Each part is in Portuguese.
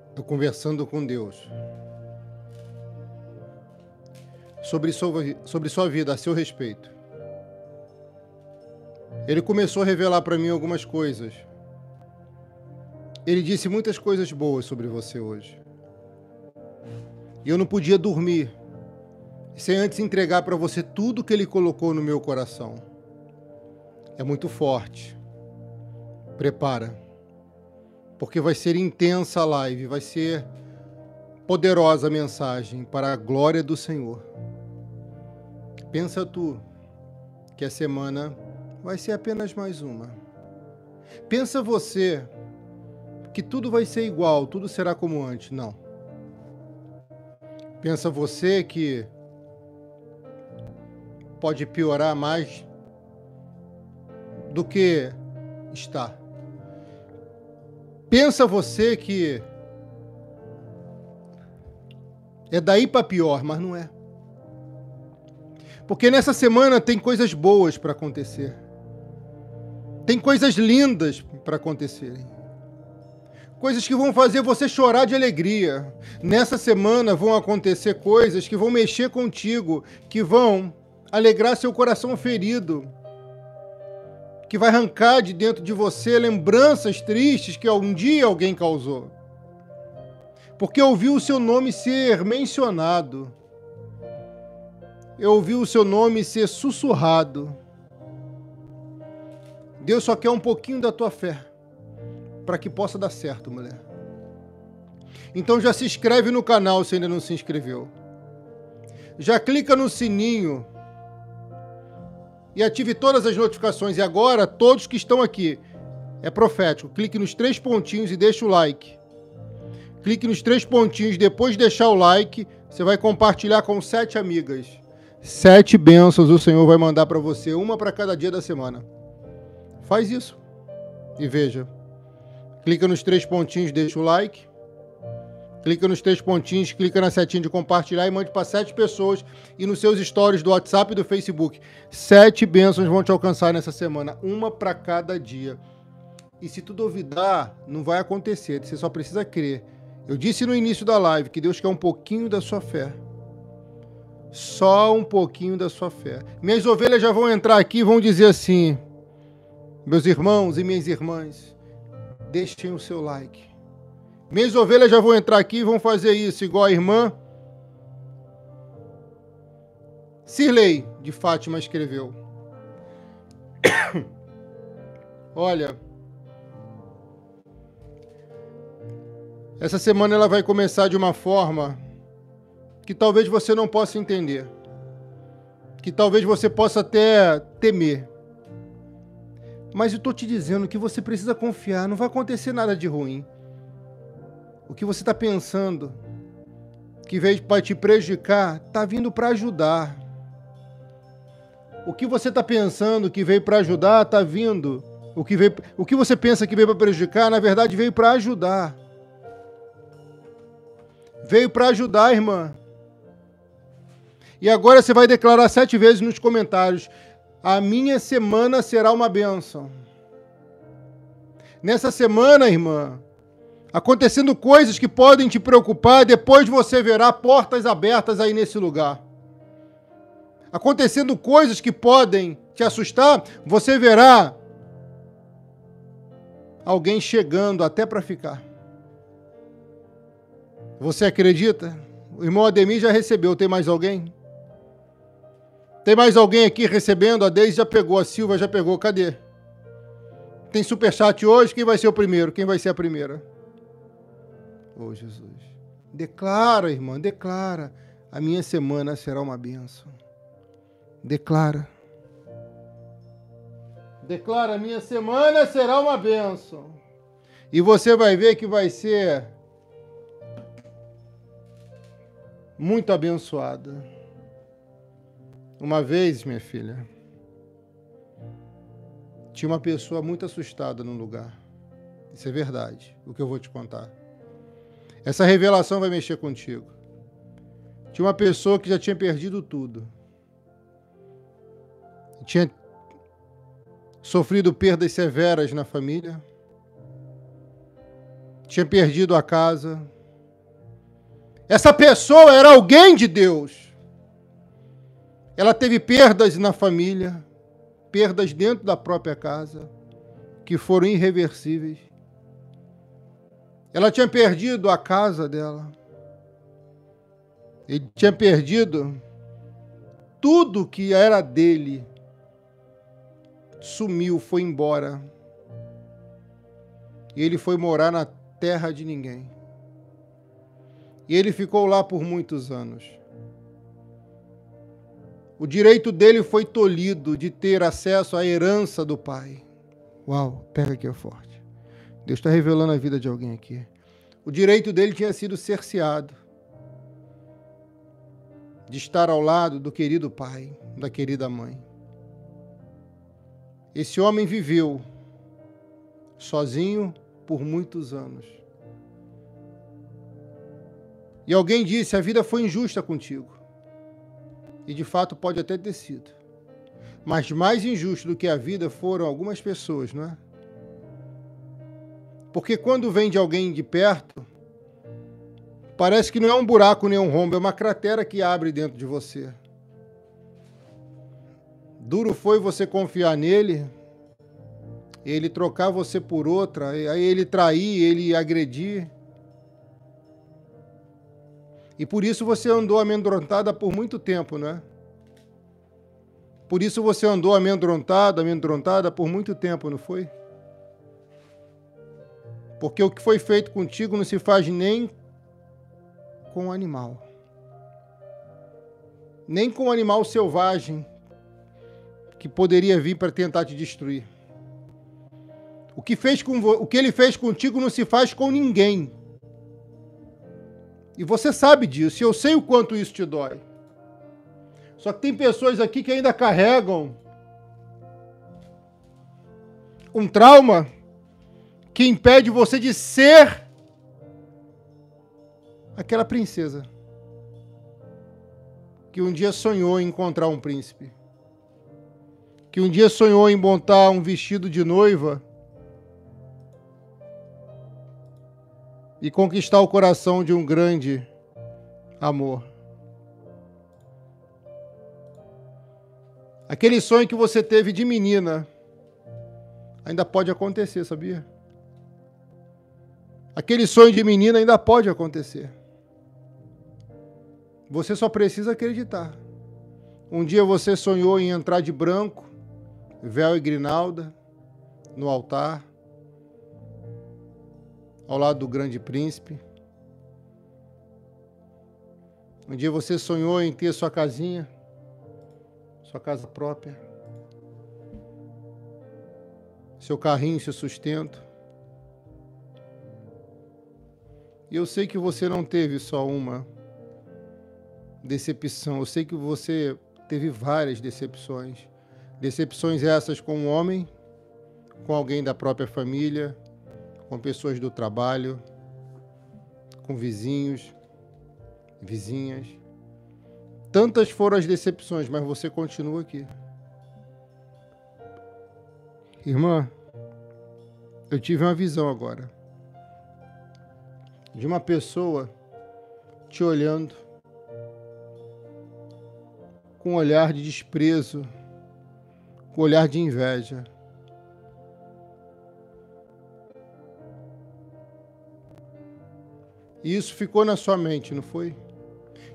Estou conversando com Deus sobre sua vida, a seu respeito. Ele começou a revelar para mim algumas coisas. Ele disse muitas coisas boas sobre você hoje. E eu não podia dormir sem antes entregar para você tudo que ele colocou no meu coração. É muito forte. Prepara. Porque vai ser intensa a live, vai ser poderosa a mensagem para a glória do Senhor. Pensa tu que a semana vai ser apenas mais uma. Pensa você que tudo vai ser igual, tudo será como antes. Não. Pensa você que pode piorar mais do que está. Pensa você que é daí para pior, mas não é. Porque nessa semana tem coisas boas para acontecer. Tem coisas lindas para acontecerem. Coisas que vão fazer você chorar de alegria. Nessa semana vão acontecer coisas que vão mexer contigo, que vão alegrar seu coração ferido, que vai arrancar de dentro de você lembranças tristes que um dia alguém causou. Porque ouviu o seu nome ser mencionado. Eu ouvi o seu nome ser sussurrado. Deus só quer um pouquinho da tua fé para que possa dar certo, mulher. Então já se inscreve no canal se ainda não se inscreveu. Já clica no sininho e ative todas as notificações. E agora, todos que estão aqui, é profético. Clique nos 3 pontinhos e deixa o like. Clique nos 3 pontinhos, depois de deixar o like, você vai compartilhar com 7 amigas. 7 bênçãos o Senhor vai mandar para você, uma para cada dia da semana. Faz isso e veja. Clica nos 3 pontinhos, deixa o like. Clica nos 3 pontinhos, clica na setinha de compartilhar e mande para 7 pessoas e nos seus stories do WhatsApp e do Facebook. 7 bênçãos vão te alcançar nessa semana, uma para cada dia. E se tu duvidar, não vai acontecer, você só precisa crer. Eu disse no início da live que Deus quer um pouquinho da sua fé. Só um pouquinho da sua fé. Minhas ovelhas já vão entrar aqui e vão dizer assim: meus irmãos e minhas irmãs, deixem o seu like. Minhas ovelhas já vão entrar aqui e vão fazer isso, igual a irmã Cirlei de Fátima escreveu. Olha, essa semana ela vai começar de uma forma que talvez você não possa entender, que talvez você possa até temer. Mas eu estou te dizendo que você precisa confiar, não vai acontecer nada de ruim. O que você está pensando que veio para te prejudicar, está vindo para ajudar. O que você está pensando que veio para ajudar, está vindo. O que você pensa que veio para prejudicar, na verdade veio para ajudar. Veio para ajudar, irmã. E agora você vai declarar 7 vezes nos comentários: a minha semana será uma bênção. Nessa semana, irmã, acontecendo coisas que podem te preocupar, depois você verá portas abertas aí nesse lugar. Acontecendo coisas que podem te assustar, você verá alguém chegando até para ficar. Você acredita? O irmão Ademir já recebeu, tem mais alguém? Tem mais alguém aqui recebendo? A Deise já pegou, a Silva já pegou, cadê? Tem superchat hoje? Quem vai ser o primeiro? Quem vai ser a primeira? Oh, Jesus. Declara, irmã, declara. A minha semana será uma bênção. Declara. Declara, a minha semana será uma bênção. E você vai ver que vai ser muito abençoada. Uma vez, minha filha, tinha uma pessoa muito assustada num lugar. Isso é verdade, o que eu vou te contar. Essa revelação vai mexer contigo. Tinha uma pessoa que já tinha perdido tudo. Tinha sofrido perdas severas na família. tinha perdido a casa. Essa pessoa era alguém de Deus. Ela teve perdas na família, perdas dentro da própria casa, que foram irreversíveis. Ela tinha perdido a casa dela. Ele tinha perdido tudo que era dele. Sumiu, foi embora. E ele foi morar na terra de ninguém. E ele ficou lá por muitos anos. O direito dele foi tolhido de ter acesso à herança do pai. Uau, pega aqui, é forte. Deus está revelando a vida de alguém aqui. O direito dele tinha sido cerceado de estar ao lado do querido pai, da querida mãe. Esse homem viveu sozinho por muitos anos. E alguém disse, a vida foi injusta contigo. E de fato pode até ter sido. Mas mais injusto do que a vida foram algumas pessoas, não é? Porque quando vem de alguém de perto, parece que não é um buraco nem um rombo, é uma cratera que abre dentro de você. Duro foi você confiar nele, ele trocar você por outra, aí ele trair, ele agredir. E por isso você andou amedrontada por muito tempo, né? Por isso você andou amedrontada por muito tempo, não foi? Porque o que foi feito contigo não se faz nem com um animal. Nem com um animal selvagem que poderia vir para tentar te destruir. O que ele fez contigo não se faz com ninguém. E você sabe disso, e eu sei o quanto isso te dói. Só que tem pessoas aqui que ainda carregam um trauma que impede você de ser aquela princesa que um dia sonhou em encontrar um príncipe, que um dia sonhou em montar um vestido de noiva e conquistar o coração de um grande amor. Aquele sonho que você teve de menina ainda pode acontecer, sabia? Aquele sonho de menina ainda pode acontecer. Você só precisa acreditar. Um dia você sonhou em entrar de branco, véu e grinalda, no altar, ao lado do grande príncipe. Um dia você sonhou em ter sua casinha, sua casa própria, seu carrinho, seu sustento. E eu sei que você não teve só uma decepção, eu sei que você teve várias decepções. Decepções essas com um homem, com alguém da própria família, com pessoas do trabalho, com vizinhos, vizinhas. Tantas foram as decepções, mas você continua aqui. Irmã, eu tive uma visão agora de uma pessoa te olhando com um olhar de desprezo, com um olhar de inveja. E isso ficou na sua mente, não foi?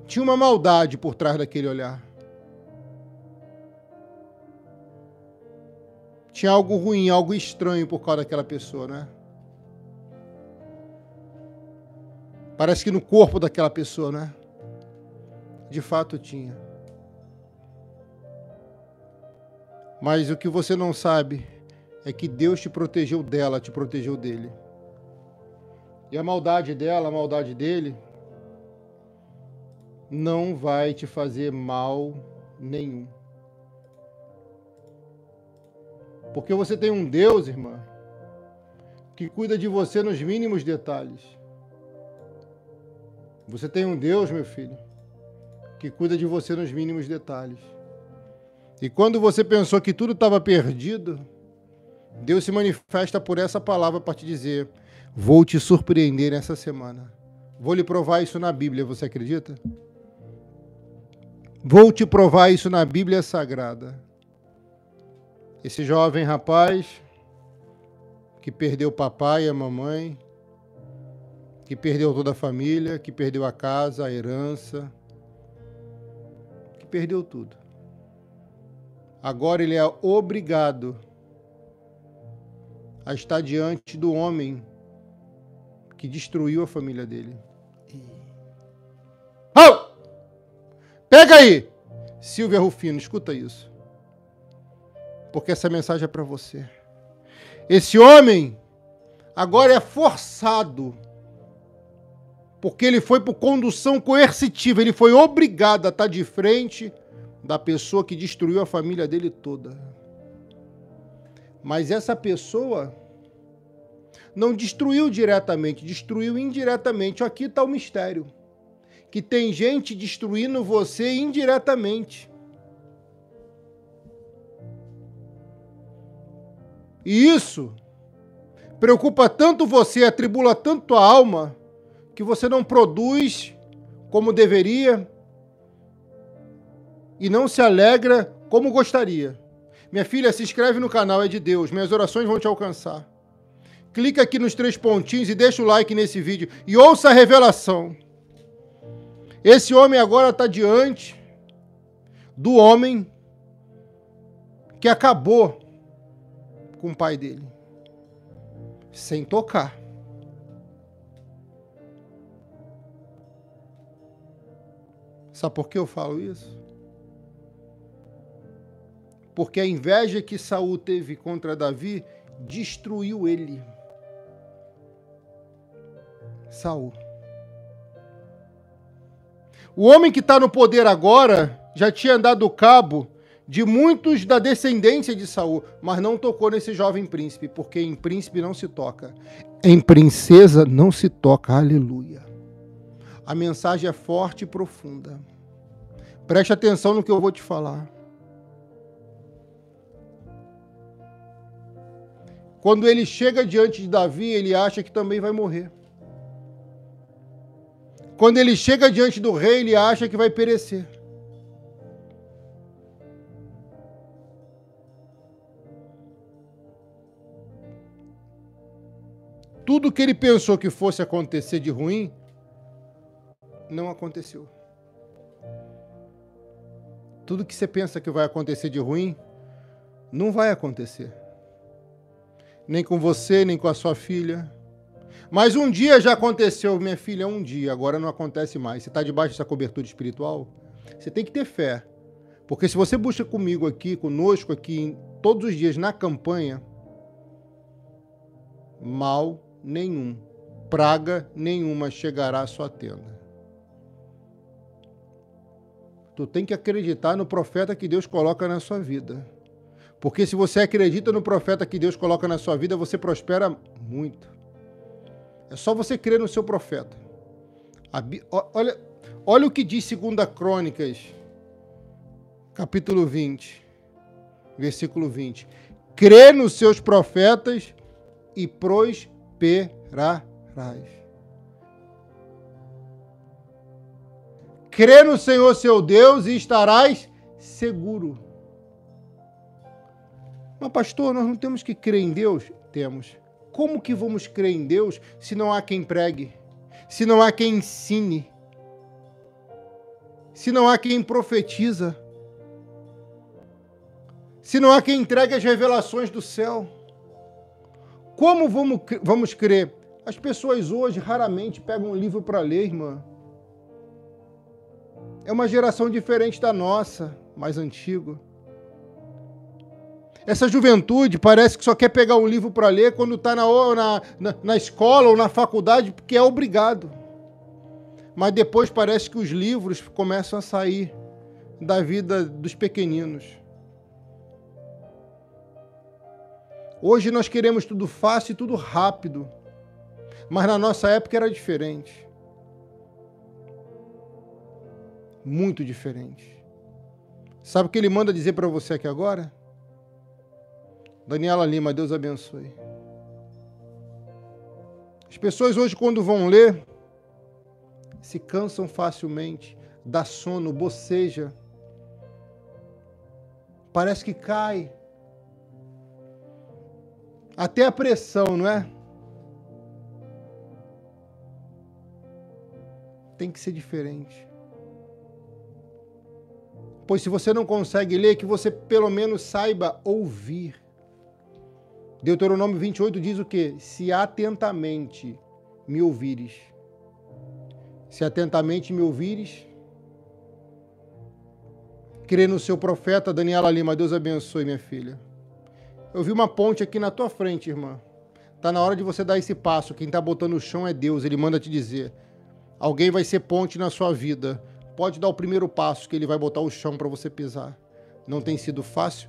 Tinha uma maldade por trás daquele olhar. Tinha algo ruim, algo estranho por causa daquela pessoa, né? Parece que no corpo daquela pessoa, né? De fato tinha. Mas o que você não sabe é que Deus te protegeu dela, te protegeu dele. E a maldade dela, a maldade dele, não vai te fazer mal nenhum. Porque você tem um Deus, irmã, que cuida de você nos mínimos detalhes. Você tem um Deus, meu filho, que cuida de você nos mínimos detalhes. E quando você pensou que tudo estava perdido, Deus se manifesta por essa palavra para te dizer: Vou te surpreender nessa semana. Vou lhe provar isso na Bíblia, você acredita? Vou te provar isso na Bíblia Sagrada. Esse jovem rapaz que perdeu o papai e a mamãe, que perdeu toda a família, que perdeu a casa, a herança, que perdeu tudo. Agora ele é obrigado a estar diante do homem que destruiu a família dele. Oh! Pega aí! Silvia Rufino, escuta isso. Porque essa mensagem é para você. Esse homem agora é forçado, porque ele foi por condução coercitiva, ele foi obrigado a estar de frente da pessoa que destruiu a família dele toda. Mas essa pessoa não destruiu diretamente, destruiu indiretamente. Aqui está o mistério. Que tem gente destruindo você indiretamente. E isso preocupa tanto você, atribula tanto a alma, que você não produz como deveria e não se alegra como gostaria. Minha filha, se inscreve no canal, é de Deus. Minhas orações vão te alcançar. Clica aqui nos 3 pontinhos e deixa o like nesse vídeo. E ouça a revelação. Esse homem agora está diante do homem que acabou com o pai dele. Sem tocar. Sabe por que eu falo isso? Porque a inveja que Saul teve contra Davi destruiu ele. Saul. O homem que está no poder agora já tinha dado cabo de muitos da descendência de Saul, mas não tocou nesse jovem príncipe, porque em príncipe não se toca. Em princesa não se toca. Aleluia. A mensagem é forte e profunda. Preste atenção no que eu vou te falar. Quando ele chega diante de Davi, ele acha que também vai morrer. Quando ele chega diante do rei, ele acha que vai perecer. Tudo que ele pensou que fosse acontecer de ruim, não aconteceu. Tudo que você pensa que vai acontecer de ruim, não vai acontecer. Nem com você, nem com a sua filha. Mas um dia já aconteceu, minha filha, um dia, agora não acontece mais. Você está debaixo dessa cobertura espiritual? Você tem que ter fé. Porque se você busca comigo aqui, conosco aqui, todos os dias na campanha, mal nenhum, praga nenhuma chegará à sua tenda. Tu tem que acreditar no profeta que Deus coloca na sua vida. Porque se você acredita no profeta que Deus coloca na sua vida, você prospera muito. É só você crer no seu profeta. Olha o que diz 2 Crônicas, capítulo 20, versículo 20. Crê nos seus profetas e prosperarás. Crê no Senhor seu Deus e estarás seguro. Mas pastor, nós não temos que crer em Deus? Temos. Como que vamos crer em Deus se não há quem pregue? Se não há quem ensine? Se não há quem profetiza? Se não há quem entregue as revelações do céu? Como vamos crer? As pessoas hoje raramente pegam um livro para ler, irmã. É uma geração diferente da nossa, mais antiga. Essa juventude parece que só quer pegar um livro para ler quando está na escola ou na faculdade, porque é obrigado. Mas depois parece que os livros começam a sair da vida dos pequeninos. Hoje nós queremos tudo fácil e tudo rápido, mas na nossa época era diferente. Muito diferente. Sabe o que ele manda dizer para você aqui agora? Daniela Lima, Deus abençoe. As pessoas hoje, quando vão ler, se cansam facilmente, dá sono, boceja. Parece que cai. Até a pressão, não é? Tem que ser diferente. Pois se você não consegue ler, que você pelo menos saiba ouvir. Deuteronômio 28 diz o quê? Se atentamente me ouvires. Se atentamente me ouvires, crê no seu profeta. Daniela Lima, Deus abençoe, minha filha. Eu vi uma ponte aqui na tua frente, irmã. Está na hora de você dar esse passo. Quem está botando o chão é Deus. Ele manda te dizer. Alguém vai ser ponte na sua vida. Pode dar o primeiro passo, que ele vai botar o chão para você pisar. Não tem sido fácil,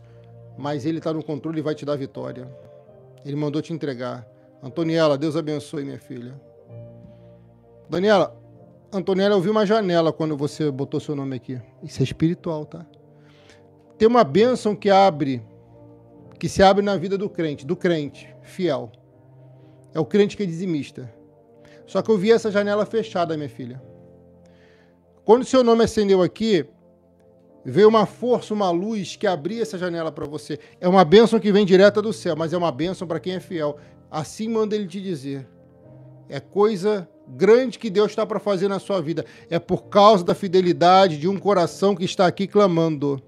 mas ele está no controle e vai te dar vitória. Ele mandou te entregar. Antoniela, Deus abençoe, minha filha. Daniela, Antoniela, eu vi uma janela quando você botou seu nome aqui. Isso é espiritual, tá? Tem uma bênção que se abre na vida do crente fiel. É o crente que é dizimista. Só que eu vi essa janela fechada, minha filha. Quando seu nome acendeu aqui, veio uma força, uma luz que abria essa janela para você. É uma bênção que vem direta do céu, mas é uma bênção para quem é fiel. Assim manda ele te dizer. É coisa grande que Deus está para fazer na sua vida. É por causa da fidelidade de um coração que está aqui clamando.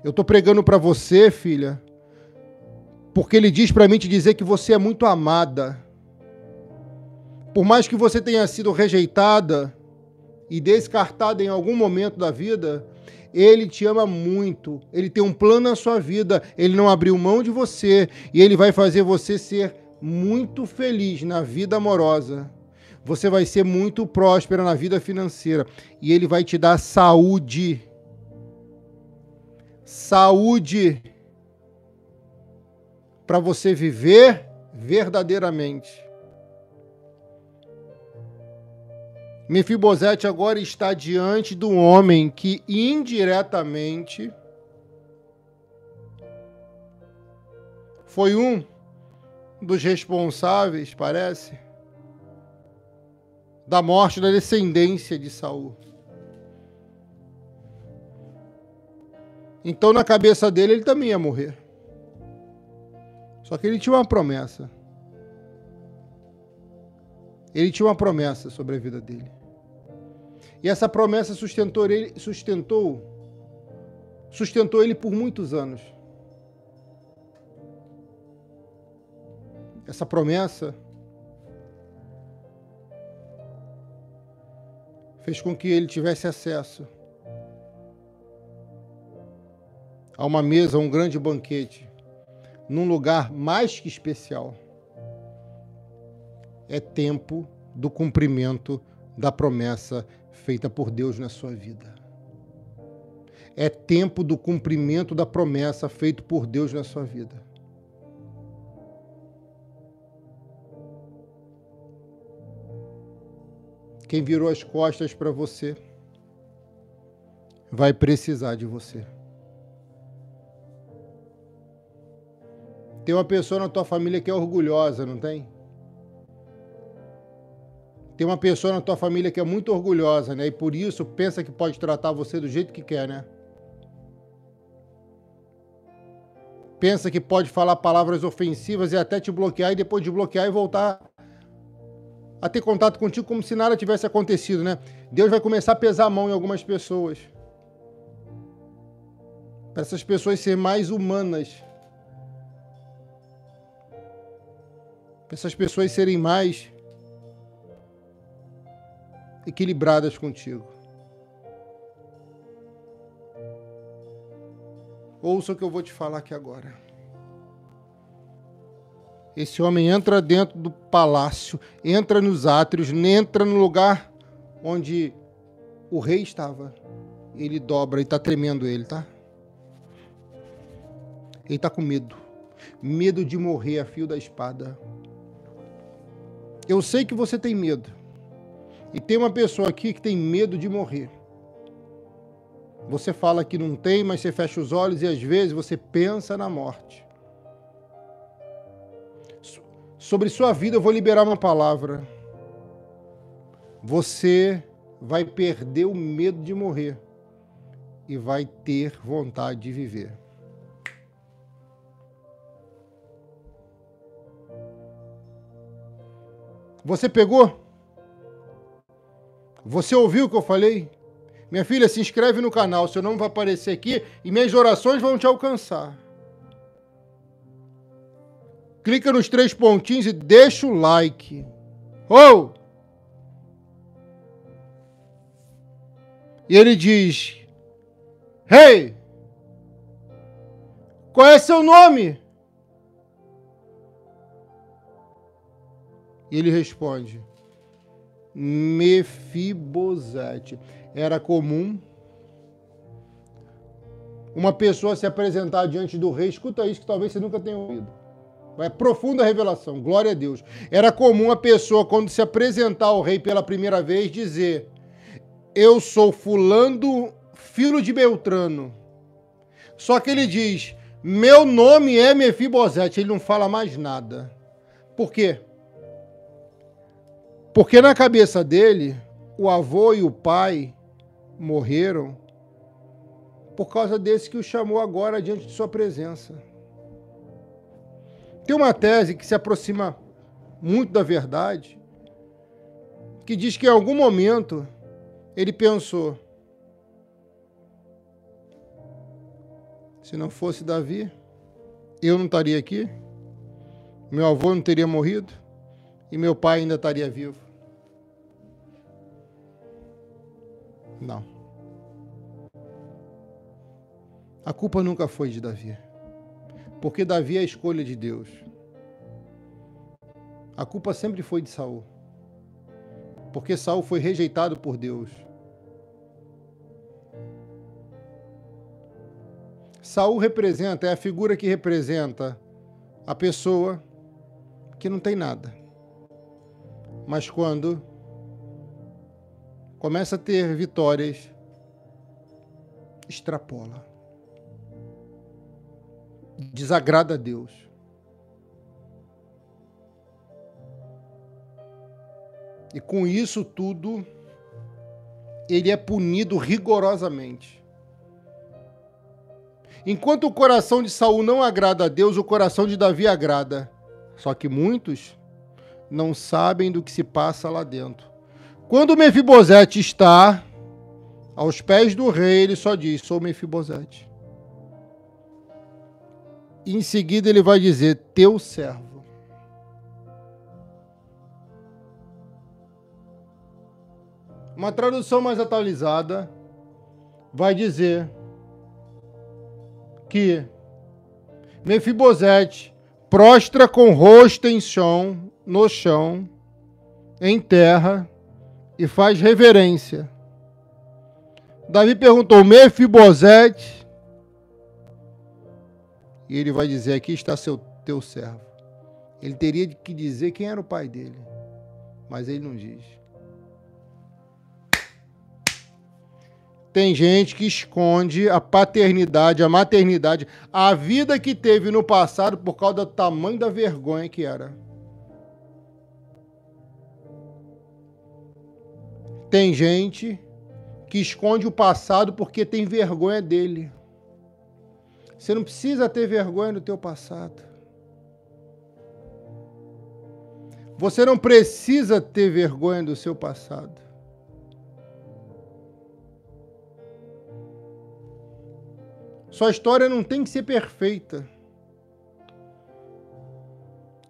Eu estou pregando para você, filha, porque ele diz para mim te dizer que você é muito amada. Por mais que você tenha sido rejeitada e descartada em algum momento da vida, ele te ama muito. Ele tem um plano na sua vida. Ele não abriu mão de você e ele vai fazer você ser muito feliz na vida amorosa. Você vai ser muito próspera na vida financeira e ele vai te dar saúde. Saúde para você viver verdadeiramente. Mefibosete agora está diante do homem que indiretamente foi um dos responsáveis, parece, da morte da descendência de Saul. Então, na cabeça dele, ele também ia morrer. Só que ele tinha uma promessa. Ele tinha uma promessa sobre a vida dele. E essa promessa sustentou ele por muitos anos. Essa promessa fez com que ele tivesse acesso a uma mesa, a um grande banquete, num lugar mais que especial. É tempo do cumprimento da promessa feita por Deus na sua vida. É tempo do cumprimento da promessa feita por Deus na sua vida. Quem virou as costas para você vai precisar de você. Tem uma pessoa na tua família que é orgulhosa, não tem? Tem uma pessoa na tua família que é muito orgulhosa, né? E por isso pensa que pode tratar você do jeito que quer, né? Pensa que pode falar palavras ofensivas e até te bloquear e depois de bloquear e voltar a ter contato contigo como se nada tivesse acontecido, né? Deus vai começar a pesar a mão em algumas pessoas. Para essas pessoas serem mais humanas. Para essas pessoas serem mais equilibradas contigo. Ouça o que eu vou te falar aqui agora. Esse homem entra dentro do palácio, entra nos átrios, entra no lugar onde o rei estava. Ele dobra e está tremendo ele, tá? Ele está com medo. Medo de morrer a fio da espada. Eu sei que você tem medo. E tem uma pessoa aqui que tem medo de morrer. Você fala que não tem, mas você fecha os olhos e às vezes você pensa na morte. Sobre sua vida eu vou liberar uma palavra. Você vai perder o medo de morrer e vai ter vontade de viver. Você pegou? Você ouviu o que eu falei? Minha filha, se inscreve no canal, seu nome vai aparecer aqui e minhas orações vão te alcançar. Clica nos 3 pontinhos e deixa o like. Oh! E ele diz: Hey! Qual é seu nome? E ele responde: Mefibosete. Era comum uma pessoa se apresentar diante do rei. Escuta isso que talvez você nunca tenha ouvido. É profunda revelação, glória a Deus. Era comum a pessoa, quando se apresentar ao rei pela primeira vez, dizer: eu sou fulano, filho de Beltrano. Só que ele diz: meu nome é Mefibosete. Ele não fala mais nada. Por quê? Porque na cabeça dele, o avô e o pai morreram por causa desse que o chamou agora diante de sua presença. Tem uma tese que se aproxima muito da verdade, que diz que em algum momento ele pensou: se não fosse Davi, eu não estaria aqui, meu avô não teria morrido e meu pai ainda estaria vivo. Não. A culpa nunca foi de Davi, porque Davi é a escolha de Deus. A culpa sempre foi de Saul, porque Saul foi rejeitado por Deus. Saul representa, é a figura que representa a pessoa que não tem nada, mas quando começa a ter vitórias, extrapola, desagrada a Deus. E com isso tudo, ele é punido rigorosamente. Enquanto o coração de Saul não agrada a Deus, o coração de Davi agrada. Só que muitos não sabem do que se passa lá dentro. Quando Mefibosete está aos pés do rei, ele só diz: sou Mefibosete. E em seguida ele vai dizer: teu servo. Uma tradução mais atualizada vai dizer que Mefibosete prostra com o rosto em chão, no chão, em terra, e faz reverência. Davi perguntou: Mefibosete? E ele vai dizer: aqui está teu servo. Ele teria que dizer quem era o pai dele, mas ele não diz. Tem gente que esconde a paternidade, a maternidade, a vida que teve no passado por causa do tamanho da vergonha que era. Tem gente que esconde o passado porque tem vergonha dele. Você não precisa ter vergonha do teu passado. Você não precisa ter vergonha do seu passado. Sua história não tem que ser perfeita.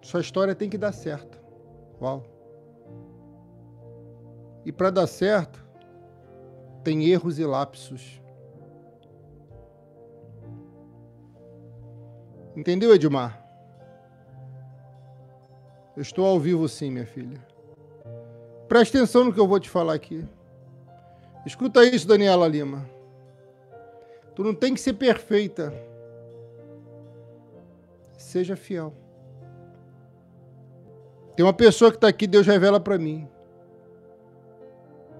Sua história tem que dar certo. Uau. E para dar certo, tem erros e lapsos. Entendeu, Edmar? Eu estou ao vivo sim, minha filha. Presta atenção no que eu vou te falar aqui. Escuta isso, Daniela Lima. Tu não tem que ser perfeita. Seja fiel. Tem uma pessoa que está aqui, Deus revela para mim.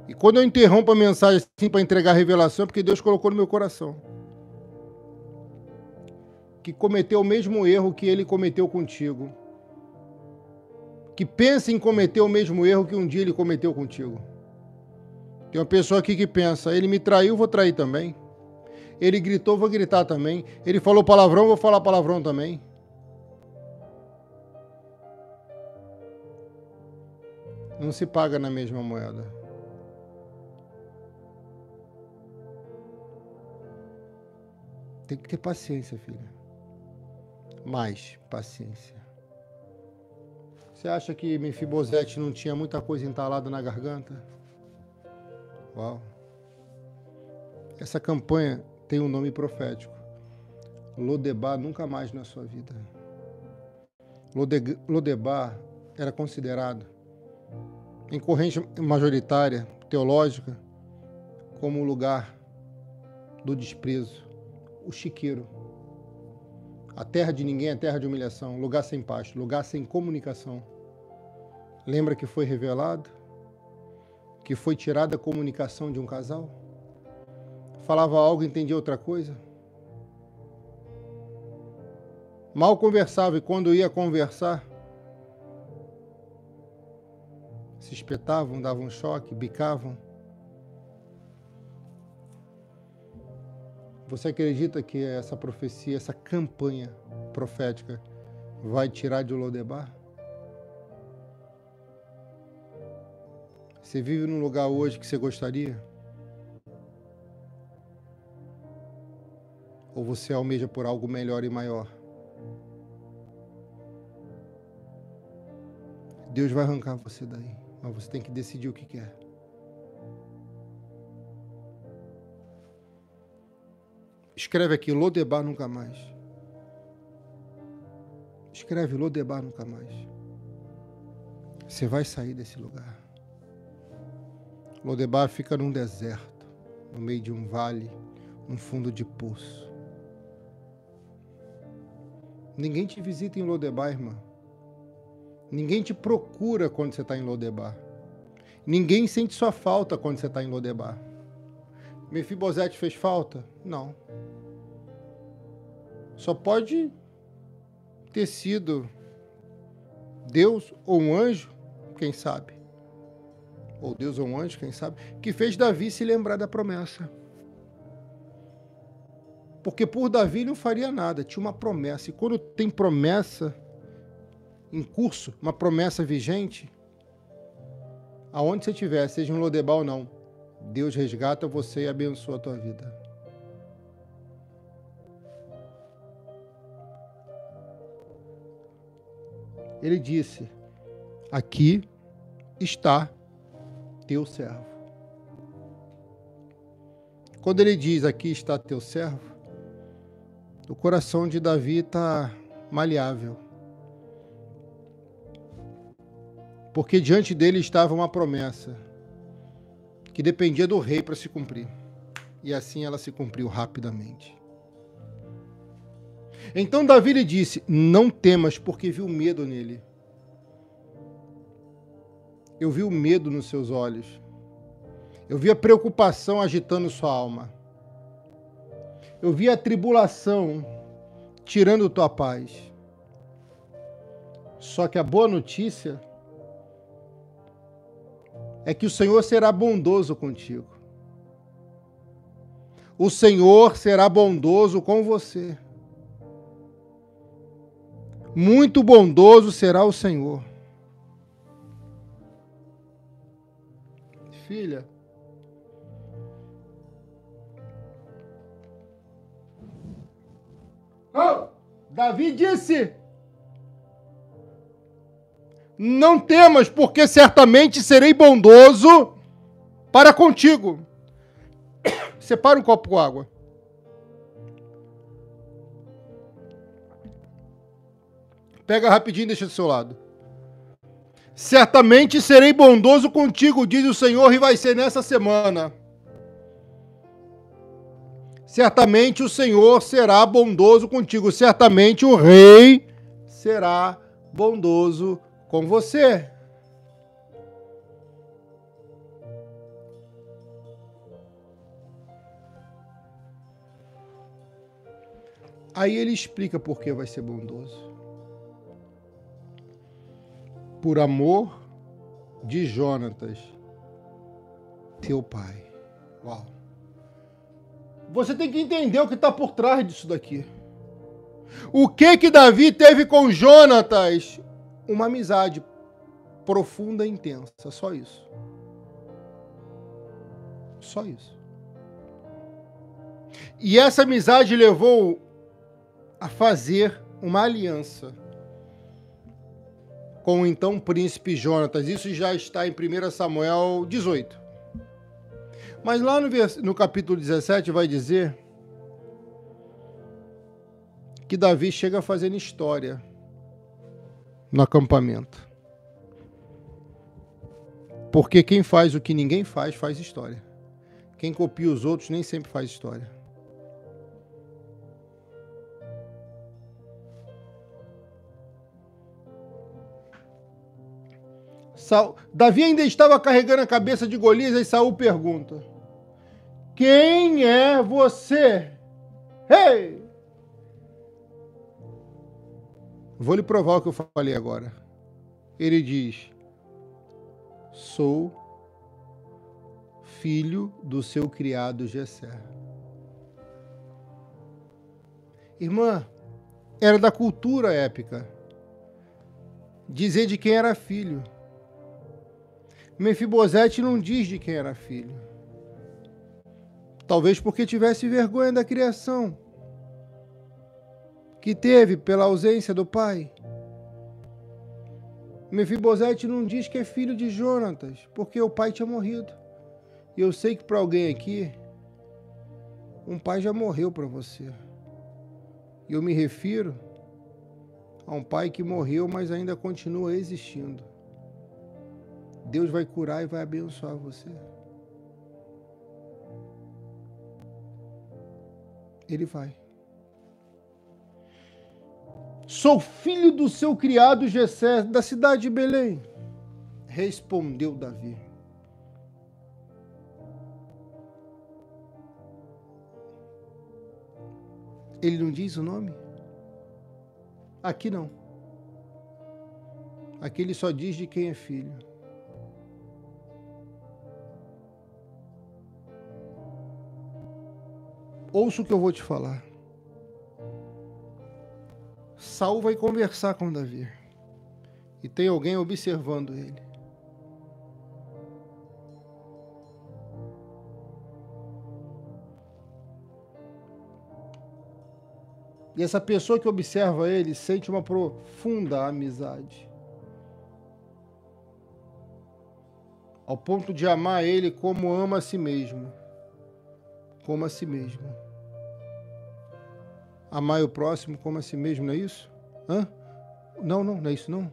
E quando eu interrompo a mensagem assim para entregar a revelação, é porque Deus colocou no meu coração. Que cometeu o mesmo erro que ele cometeu contigo. que pensa em cometer o mesmo erro que um dia ele cometeu contigo. Tem uma pessoa aqui que pensa, ele me traiu, vou trair também. Ele gritou, vou gritar também. Ele falou palavrão, vou falar palavrão também. Não se paga na mesma moeda. Tem que ter paciência, filha. Mais paciência. Você acha que Mefibosete não tinha muita coisa entalada na garganta? Uau. Essa campanha tem um nome profético. Lodebar nunca mais na sua vida. Lodebar era considerado, em corrente majoritária teológica, como o lugar do desprezo, o chiqueiro. A terra de ninguém é terra de humilhação, lugar sem paz, lugar sem comunicação. Lembra que foi revelado? Que foi tirada a comunicação de um casal? Falava algo e entendia outra coisa? Mal conversava e quando ia conversar, se espetavam, davam choque, bicavam. Você acredita que essa profecia, essa campanha profética vai tirar de Lodebar? Você vive num lugar hoje que você gostaria? Ou você almeja por algo melhor e maior? Deus vai arrancar você daí, mas você tem que decidir o que quer. Escreve aqui, Lodebar nunca mais. Escreve, Lodebar nunca mais. Você vai sair desse lugar. Lodebar fica num deserto, no meio de um vale, no fundo de poço. Ninguém te visita em Lodebar, irmã. Ninguém te procura quando você está em Lodebar. Ninguém sente sua falta quando você está em Lodebar. Mefibosete fez falta? Não. Só pode ter sido Deus ou um anjo, quem sabe? Ou Deus ou um anjo, quem sabe? Que fez Davi se lembrar da promessa. Porque por Davi ele não faria nada, tinha uma promessa. E quando tem promessa em curso, uma promessa vigente, aonde você estiver, seja em Lodebar ou não, Deus resgata você e abençoa a tua vida. Ele disse, aqui está teu servo. Quando ele diz, aqui está teu servo, o coração de Davi está maleável. Porque diante dele estava uma promessa que dependia do rei para se cumprir. E assim ela se cumpriu rapidamente. Então Davi lhe disse, não temas, porque vi o medo nele. Eu vi o medo nos seus olhos. Eu vi a preocupação agitando sua alma. Eu vi a tribulação tirando tua paz. Só que a boa notícia é que o Senhor será bondoso contigo. O Senhor será bondoso com você. Muito bondoso será o Senhor. Filha, Davi disse, não temas, porque certamente serei bondoso para contigo. Separa um copo com água. Pega rapidinho e deixa do seu lado. Certamente serei bondoso contigo, diz o Senhor, e vai ser nessa semana. Certamente o Senhor será bondoso contigo. Certamente o rei será bondoso com você. Aí ele explica por que vai ser bondoso. por amor de Jonatas, teu pai. Uau! Você tem que entender o que está por trás disso daqui. O que Davi teve com Jonatas? Uma amizade profunda e intensa, só isso. Só isso. E essa amizade levou a fazer uma aliança com o então príncipe Jonatas. Isso já está em 1 Samuel 18. Mas lá no capítulo 17 vai dizer que Davi chega fazendo história no acampamento. Porque quem faz o que ninguém faz, faz história. Quem copia os outros nem sempre faz história. Davi ainda estava carregando a cabeça de Golias e Saul pergunta: quem é você? Hey! Vou lhe provar o que eu falei agora. Ele diz: sou filho do seu criado Jessé. Irmã, era da cultura épica dizer de quem era filho. Mefibosete não diz de quem era filho. Talvez porque tivesse vergonha da criação que teve pela ausência do pai. Mefibosete não diz que é filho de Jonatas, porque o pai tinha morrido. E eu sei que para alguém aqui, um pai já morreu para você. E eu me refiro a um pai que morreu, mas ainda continua existindo. Deus vai curar e vai abençoar você. Ele vai. Sou filho do seu criado Jessé, da cidade de Belém. Respondeu Davi. Ele não diz o nome? Aqui não. Aqui ele só diz de quem é filho. Ouça o que eu vou te falar. Saul vai conversar com Davi. E tem alguém observando ele. E essa pessoa que observa ele sente uma profunda amizade. Ao ponto de amar ele como ama a si mesmo. Como a si mesmo. Amar o próximo como a si mesmo, não é isso? Hã? Não é isso não.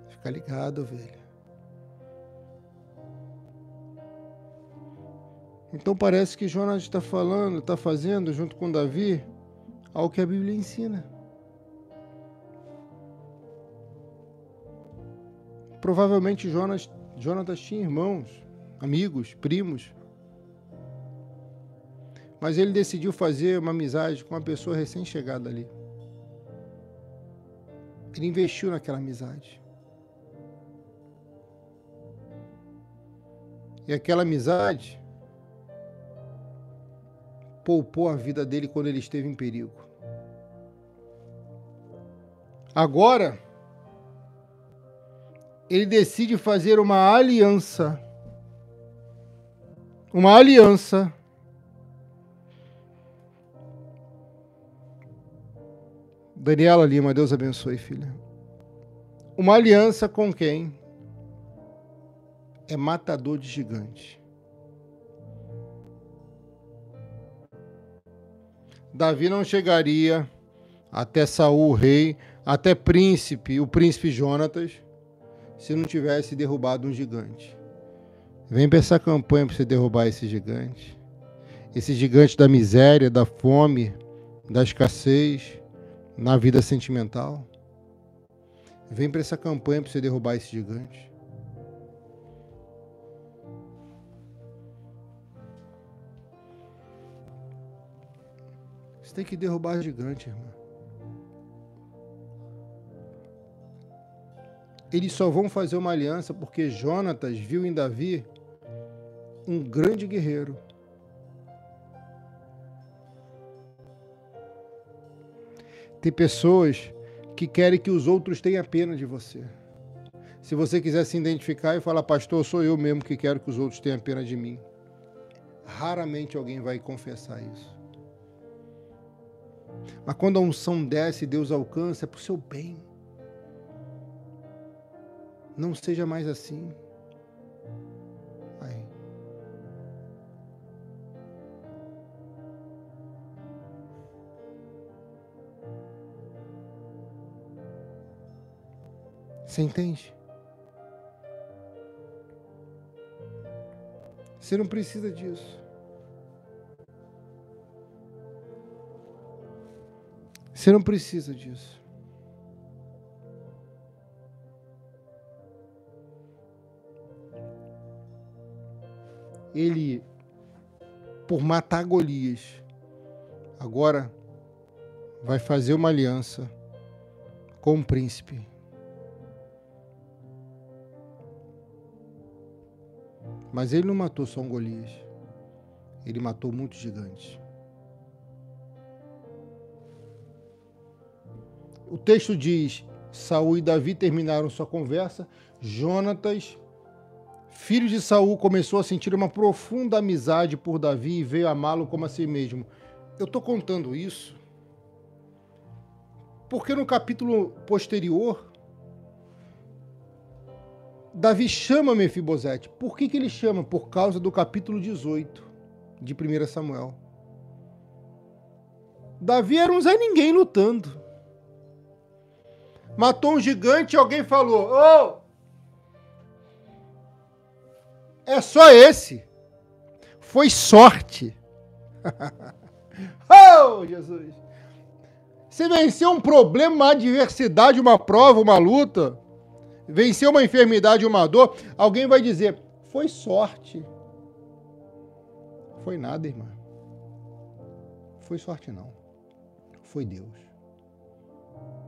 Fica ligado, velho. Então parece que Jonas está falando, está fazendo, junto com Davi, algo que a Bíblia ensina. Provavelmente Jonatas tinha irmãos, amigos, primos. Mas ele decidiu fazer uma amizade com uma pessoa recém-chegada ali. Ele investiu naquela amizade. E aquela amizade poupou a vida dele quando ele esteve em perigo. Agora, ele decide fazer uma aliança. Uma aliança. Daniela Lima, Deus abençoe, filha. Uma aliança com quem? É matador de gigante. Davi não chegaria até Saul, o rei, até príncipe, o príncipe Jonatas, se não tivesse derrubado um gigante. Vem para essa campanha para você derrubar esse gigante. Esse gigante da miséria, da fome, da escassez, na vida sentimental. Vem para essa campanha para você derrubar esse gigante. Você tem que derrubar o gigante, irmão. eles só vão fazer uma aliança porque Jonatas viu em Davi um grande guerreiro. Tem pessoas que querem que os outros tenham pena de você. Se você quiser se identificar e falar, pastor, sou eu mesmo que quero que os outros tenham pena de mim. Raramente alguém vai confessar isso. Mas quando a unção desce e Deus alcança, é para o seu bem. Não seja mais assim. Vai. Você entende? Você não precisa disso. Você não precisa disso. Ele, por matar Golias, agora vai fazer uma aliança com o príncipe. Mas ele não matou só um Golias. Ele matou muitos gigantes. O texto diz, Saul e Davi terminaram sua conversa. Jonatas, filho de Saul, começou a sentir uma profunda amizade por Davi e veio amá-lo como a si mesmo. Eu estou contando isso porque no capítulo posterior, Davi chama Mefibosete. Por que ele chama? Por causa do capítulo 18 de 1 Samuel. Davi era um Zé Ninguém lutando. Matou um gigante e alguém falou, oh, é só esse. Foi sorte. Oh, Jesus. Você venceu um problema, uma adversidade, uma prova, uma luta, venceu uma enfermidade, uma dor, alguém vai dizer, foi sorte. Foi nada, irmã. Foi sorte não. Foi Deus.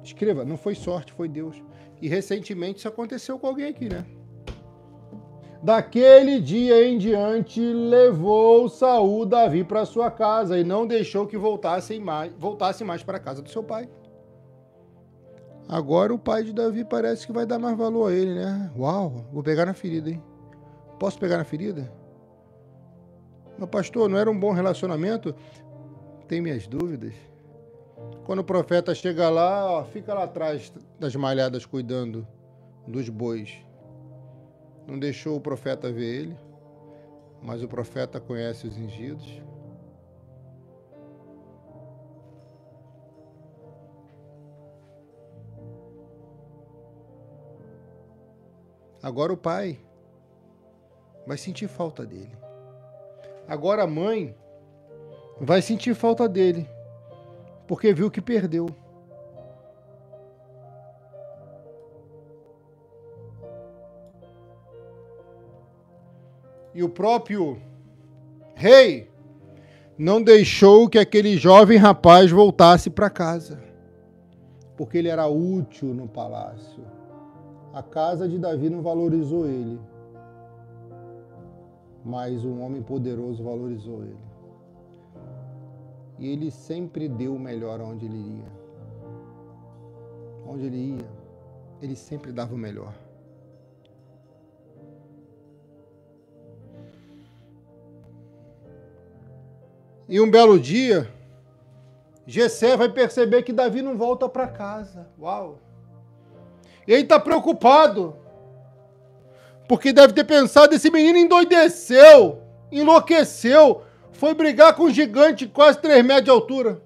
Escreva, não foi sorte, foi Deus. E recentemente isso aconteceu com alguém aqui, né? Daquele dia em diante, levou Saul Davi para sua casa e não deixou que voltasse mais para a casa do seu pai. Agora o pai de Davi parece que vai dar mais valor a ele, né? Uau, vou pegar na ferida, hein? Posso pegar na ferida? Mas pastor, não era um bom relacionamento? Tem minhas dúvidas. Quando o profeta chega lá, ó, fica lá atrás das malhadas cuidando dos bois. Não deixou o profeta ver ele, mas o profeta conhece os ungidos. Agora o pai vai sentir falta dele. Agora a mãe vai sentir falta dele, porque viu que perdeu. E o próprio rei não deixou que aquele jovem rapaz voltasse para casa, porque ele era útil no palácio. A casa de Davi não valorizou ele, mas um homem poderoso valorizou ele. E ele sempre deu o melhor onde ele ia. Onde ele ia, ele sempre dava o melhor. E um belo dia, Jessé vai perceber que Davi não volta para casa. Uau! E ele está preocupado, porque deve ter pensado, esse menino endoideceu, enlouqueceu, foi brigar com um gigante de quase 3 metros de altura.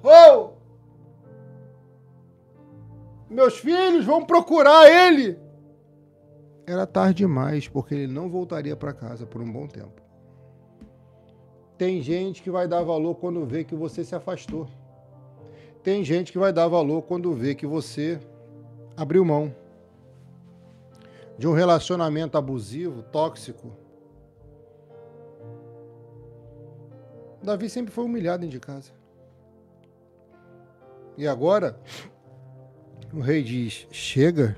Oh! Meus filhos vão procurar ele. Era tarde demais, porque ele não voltaria para casa por um bom tempo. Tem gente que vai dar valor quando vê que você se afastou. Tem gente que vai dar valor quando vê que você abriu mão de um relacionamento abusivo, tóxico. Davi sempre foi humilhado dentro de casa. E agora, o rei diz, chega,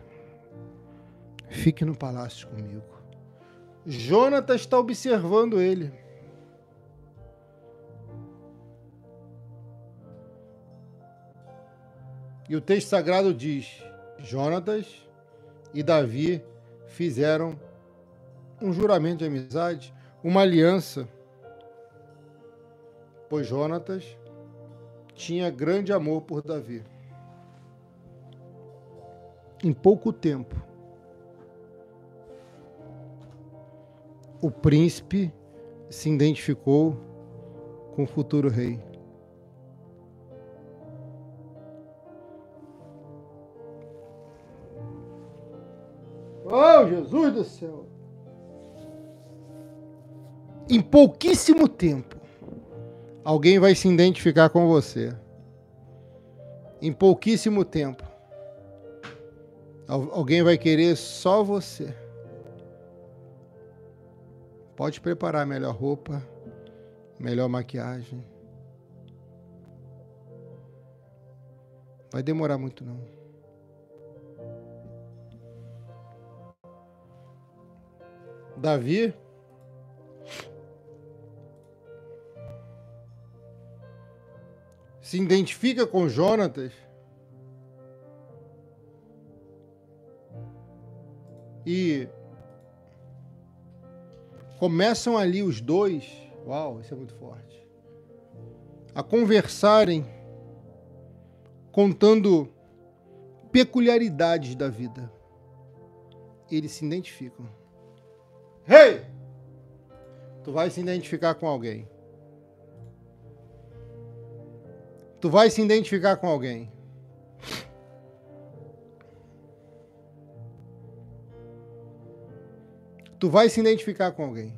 fique no palácio comigo. Jonatas está observando ele. E o texto sagrado diz, Jonatas e Davi fizeram um juramento de amizade, uma aliança, pois Jonatas tinha grande amor por Davi. Em pouco tempo, o príncipe se identificou com o futuro rei. Oh, Jesus do céu! Em pouquíssimo tempo, alguém vai se identificar com você. Em pouquíssimo tempo, alguém vai querer só você. Pode preparar melhor roupa, melhor maquiagem. Vai demorar muito não. Davi se identifica com Jonatas e começam ali os dois, uau, isso é muito forte, a conversarem, contando peculiaridades da vida. Eles se identificam. Hey! Tu vai se identificar com alguém. Tu vai se identificar com alguém. Tu vai se identificar com alguém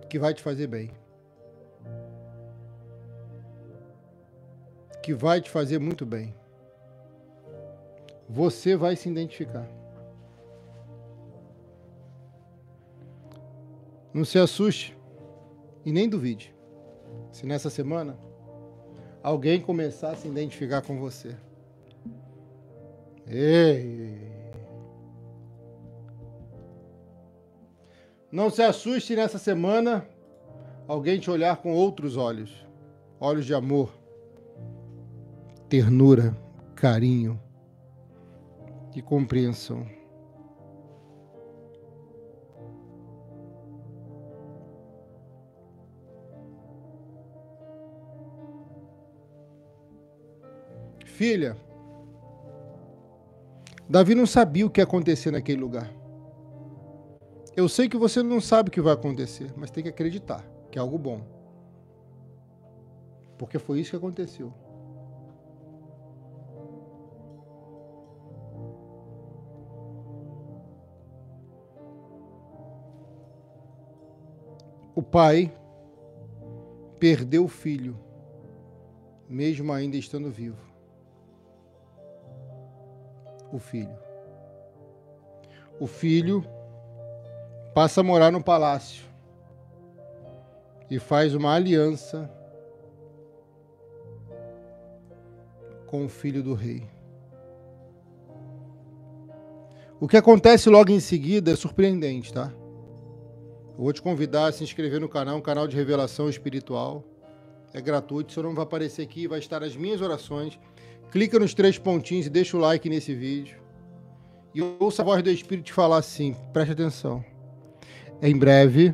que vai te fazer bem, que vai te fazer muito bem. Você vai se identificar. Não se assuste e nem duvide se nessa semana alguém começar a se identificar com você. Ei! Não se assuste nessa semana alguém te olhar com outros olhos. Olhos de amor, ternura, carinho e compreensão. Filha, Davi não sabia o que ia acontecer naquele lugar. Eu sei que você não sabe o que vai acontecer, mas tem que acreditar que é algo bom. Porque foi isso que aconteceu. O pai perdeu o filho, mesmo ainda estando vivo. O filho passa a morar no palácio e faz uma aliança com o filho do rei. O que acontece logo em seguida é surpreendente, tá? Eu vou te convidar a se inscrever no canal, um canal de revelação espiritual. É gratuito, seu nome vai aparecer aqui, vai estar nas minhas orações. Clica nos 3 pontinhos e deixa o like nesse vídeo. E ouça a voz do Espírito te falar assim, preste atenção. Em breve,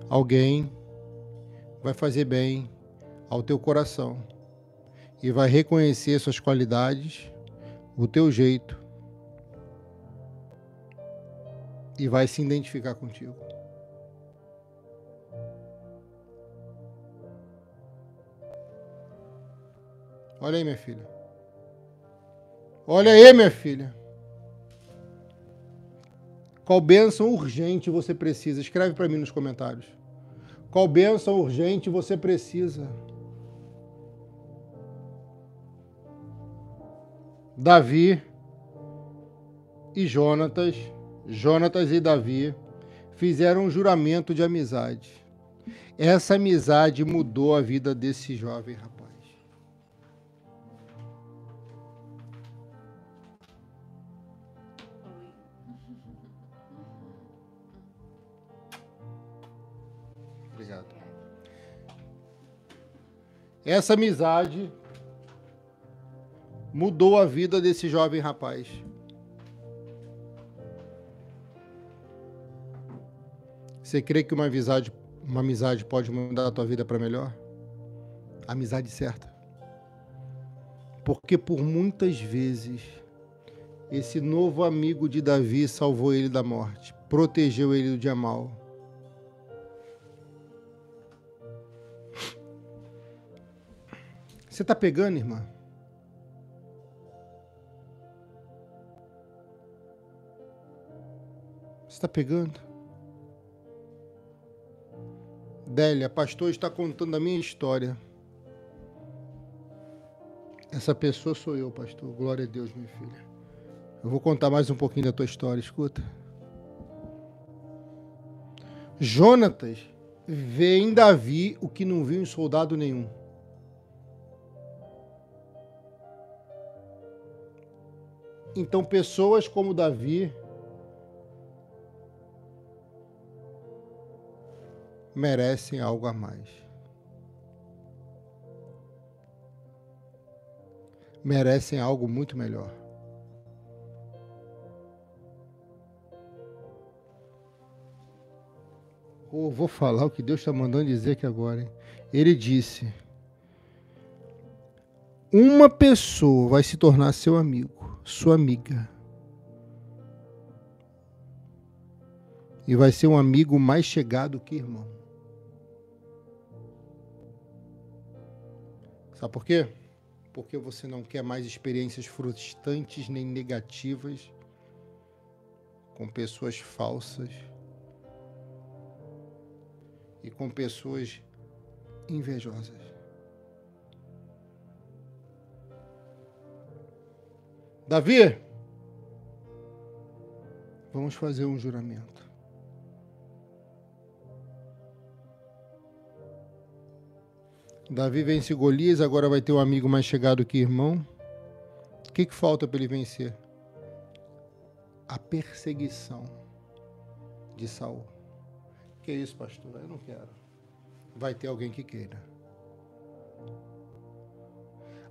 alguém vai fazer bem ao teu coração e vai reconhecer suas qualidades, o teu jeito e vai se identificar contigo. Olha aí, minha filha. Olha aí, minha filha. Qual bênção urgente você precisa? Escreve para mim nos comentários. Qual bênção urgente você precisa? Davi e Jonatas e Davi fizeram um juramento de amizade. Essa amizade mudou a vida desse jovem rapaz. Obrigado. Essa amizade mudou a vida desse jovem rapaz. Você crê que uma amizade pode mudar a tua vida para melhor? A amizade certa. Porque por muitas vezes esse novo amigo de Davi salvou ele da morte, protegeu ele do dia mal. Você está pegando, irmã? Você está pegando? Délia, pastor está contando a minha história. Essa pessoa sou eu, pastor. Glória a Deus, minha filha. Eu vou contar mais um pouquinho da tua história, escuta. Jonatas vê em Davi o que não viu em soldado nenhum. Então, pessoas como Davi merecem algo a mais. Merecem algo muito melhor. Vou falar o que Deus está mandando dizer aqui agora, hein? Ele disse: uma pessoa vai se tornar seu amigo, sua amiga. E vai ser um amigo mais chegado que irmão. Sabe por quê? Porque você não quer mais experiências frustrantes nem negativas com pessoas falsas e com pessoas invejosas. Davi, vamos fazer um juramento. Davi vence Golias, agora vai ter um amigo mais chegado que irmão. O que falta para ele vencer? A perseguição de Saul. Que isso, pastor? Eu não quero. Vai ter alguém que queira.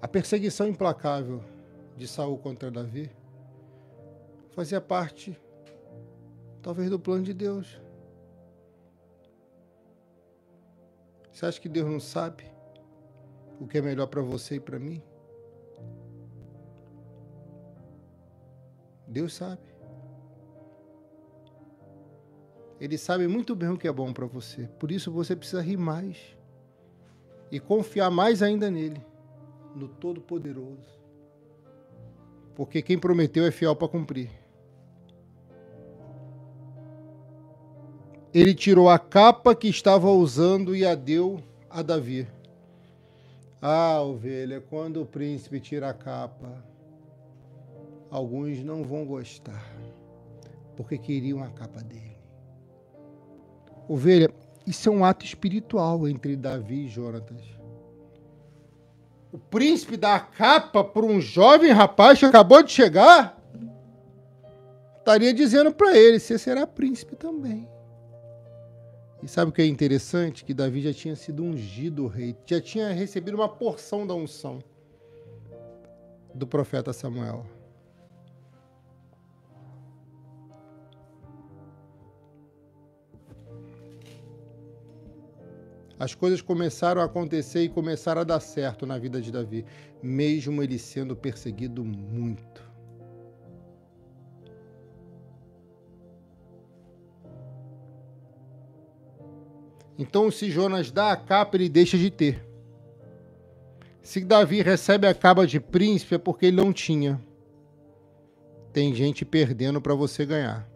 A perseguição implacável de Saul contra Davi fazia parte, talvez, do plano de Deus. Você acha que Deus não sabe o que é melhor para você e para mim? Deus sabe. Ele sabe muito bem o que é bom para você. Por isso você precisa rir mais e confiar mais ainda nele, no Todo-Poderoso. Porque quem prometeu é fiel para cumprir. Ele tirou a capa que estava usando e a deu a Davi. Ah, ovelha, quando o príncipe tira a capa, alguns não vão gostar, porque queriam a capa dele. Ovelha, isso é um ato espiritual entre Davi e Jonatas. O príncipe dá a capa para um jovem rapaz que acabou de chegar, estaria dizendo para ele: você será príncipe também. E sabe o que é interessante? Que Davi já tinha sido ungido rei, já tinha recebido uma porção da unção do profeta Samuel. As coisas começaram a acontecer e começaram a dar certo na vida de Davi, mesmo ele sendo perseguido muito. Então, se Jonas dá a capa, ele deixa de ter. Se Davi recebe a capa de príncipe, é porque ele não tinha. Tem gente perdendo para você ganhar.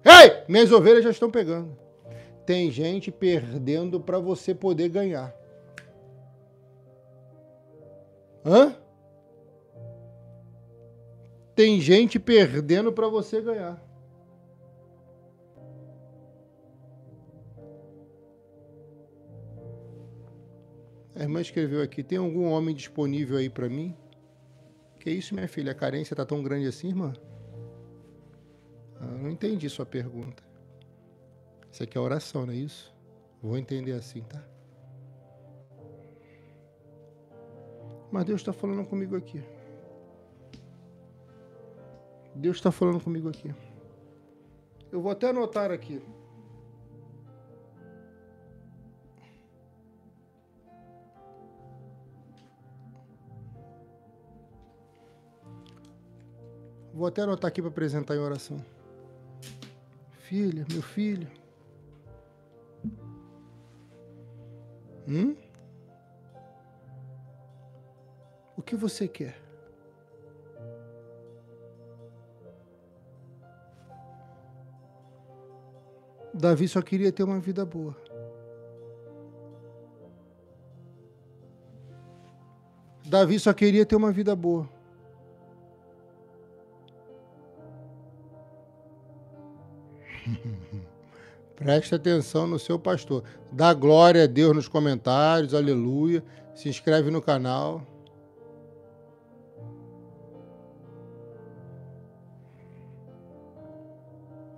Ei! Minhas ovelhas já estão pegando. Tem gente perdendo para você poder ganhar. Hã? Tem gente perdendo para você ganhar. A irmã escreveu aqui, tem algum homem disponível aí para mim? Que isso, minha filha? A carência está tão grande assim, irmã? Eu não entendi sua pergunta. Isso aqui é oração, não é isso? Vou entender assim, tá? Mas Deus está falando comigo aqui. Deus está falando comigo aqui. Eu vou até anotar aqui. Vou até anotar aqui para apresentar em oração. Filha, meu filho. O que você quer? Davi só queria ter uma vida boa. Davi só queria ter uma vida boa. Preste atenção no seu pastor. Dá glória a Deus nos comentários, aleluia. Se inscreve no canal.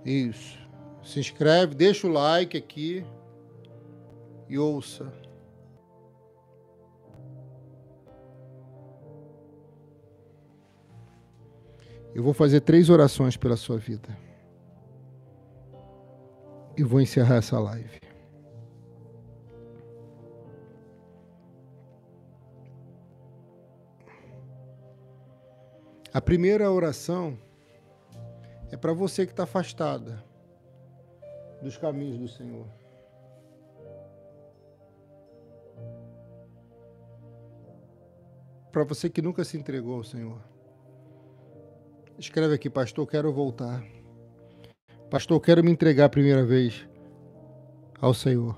Isso. Se inscreve, deixa o like aqui e ouça. Eu vou fazer 3 orações pela sua vida. E vou encerrar essa live. A primeira oração é para você que está afastada dos caminhos do Senhor. Para você que nunca se entregou ao Senhor. Escreve aqui, pastor, quero voltar. Pastor, quero me entregar a primeira vez ao Senhor.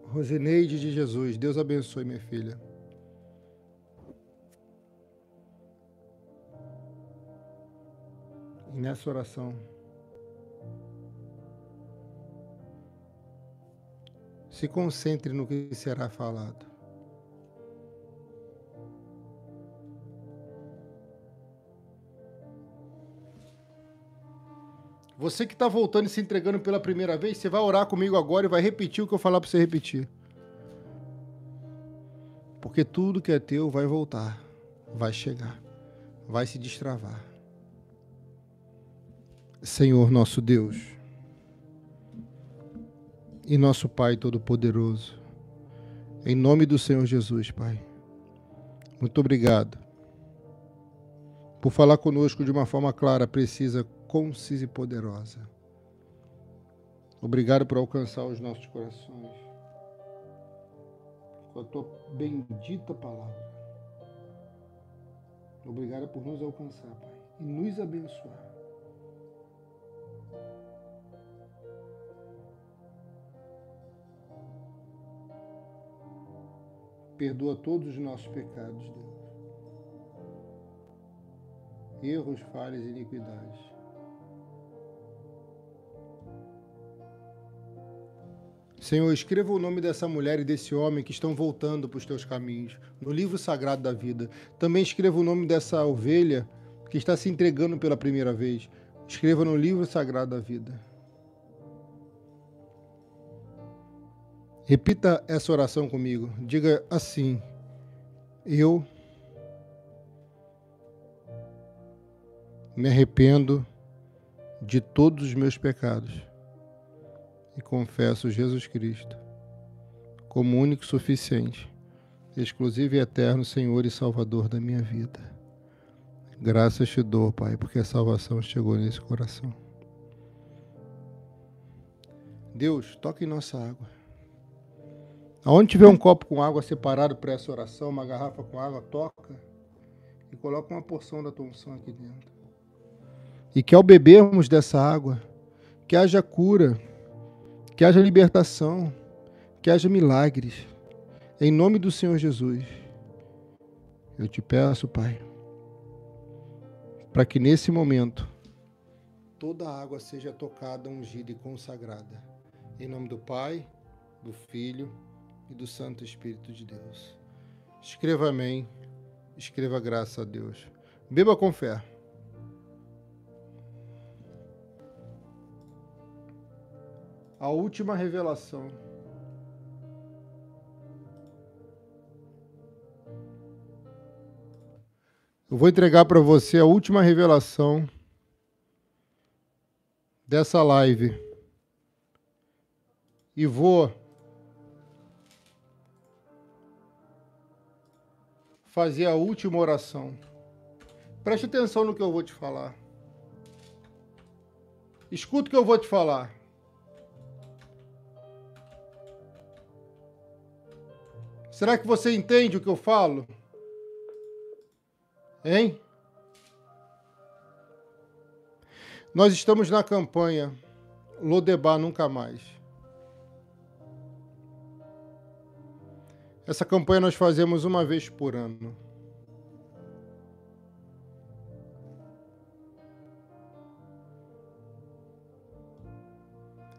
Rosineide de Jesus, Deus abençoe minha filha. E nessa oração, se concentre no que será falado. Você que está voltando e se entregando pela primeira vez, você vai orar comigo agora e vai repetir o que eu falar para você repetir. Porque tudo que é teu vai voltar, vai chegar, vai se destravar. Senhor nosso Deus e nosso Pai Todo-Poderoso, em nome do Senhor Jesus, Pai, muito obrigado por falar conosco de uma forma clara, precisa, concisa e poderosa. Obrigado por alcançar os nossos corações com a tua bendita palavra. Obrigado por nos alcançar, Pai, e nos abençoar. Perdoa todos os nossos pecados, Deus. Erros, falhas e iniquidades. Senhor, escreva o nome dessa mulher e desse homem que estão voltando para os teus caminhos, no livro sagrado da vida. Também escreva o nome dessa ovelha que está se entregando pela primeira vez. Escreva no livro sagrado da vida. Repita essa oração comigo. Diga assim: eu me arrependo de todos os meus pecados e confesso Jesus Cristo como único, suficiente, exclusivo e eterno Senhor e Salvador da minha vida. Graças te dou, Pai, porque a salvação chegou nesse coração. Deus, toca em nossa água. Aonde tiver um copo com água separado para essa oração, uma garrafa com água, toca e coloca uma porção da tua unção aqui dentro. E que ao bebermos dessa água, que haja cura, que haja libertação, que haja milagres. Em nome do Senhor Jesus, eu te peço, Pai, para que nesse momento toda a água seja tocada, ungida e consagrada. Em nome do Pai, do Filho e do Santo Espírito de Deus. Escreva amém, escreva graças a Deus. Beba com fé. A última revelação. Eu vou entregar para você a última revelação dessa live. E vou fazer a última oração. Preste atenção no que eu vou te falar. Escuta o que eu vou te falar. Será que você entende o que eu falo? Hein? Nós estamos na campanha Lodebar Nunca Mais. Essa campanha nós fazemos uma vez por ano.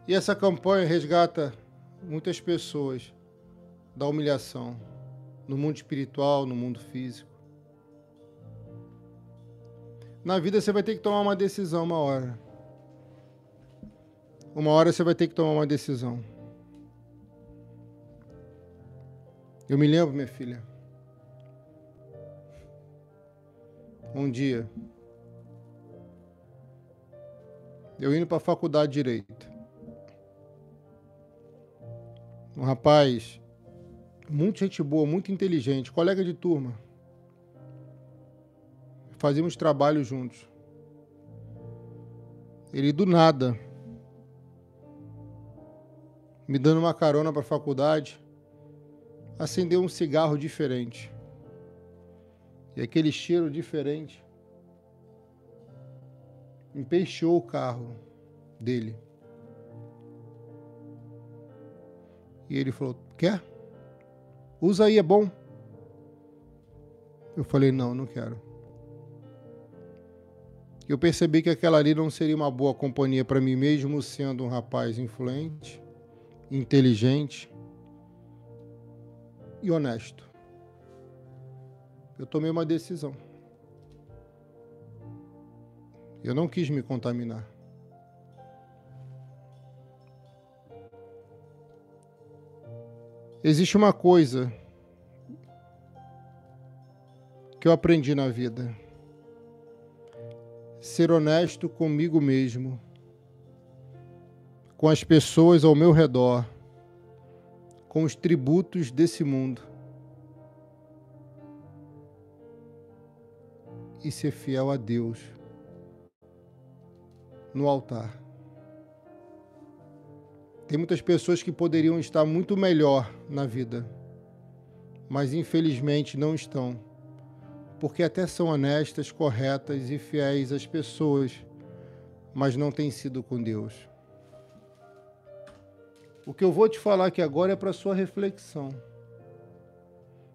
E essa campanha resgata muitas pessoas da humilhação, no mundo espiritual, no mundo físico. Na vida você vai ter que tomar uma decisão uma hora. Uma hora você vai ter que tomar uma decisão. Eu me lembro, minha filha, um dia, eu indo para a faculdade de Direito. Um rapaz, muito gente boa, muito inteligente, colega de turma. Fazíamos trabalho juntos. Ele, do nada, me dando uma carona para a faculdade, acendeu um cigarro diferente. E aquele cheiro diferente empesteou o carro dele. E ele falou, quer? Usa aí, é bom. Eu falei, não, não quero. Eu percebi que aquela ali não seria uma boa companhia para mim, mesmo sendo um rapaz influente, inteligente e honesto. Eu tomei uma decisão. Eu não quis me contaminar. Existe uma coisa que eu aprendi na vida. Ser honesto comigo mesmo, com as pessoas ao meu redor, com os tributos desse mundo. E ser fiel a Deus no altar. Tem muitas pessoas que poderiam estar muito melhor na vida, mas infelizmente não estão, porque até são honestas, corretas e fiéis às pessoas, mas não têm sido com Deus. O que eu vou te falar aqui agora é para sua reflexão.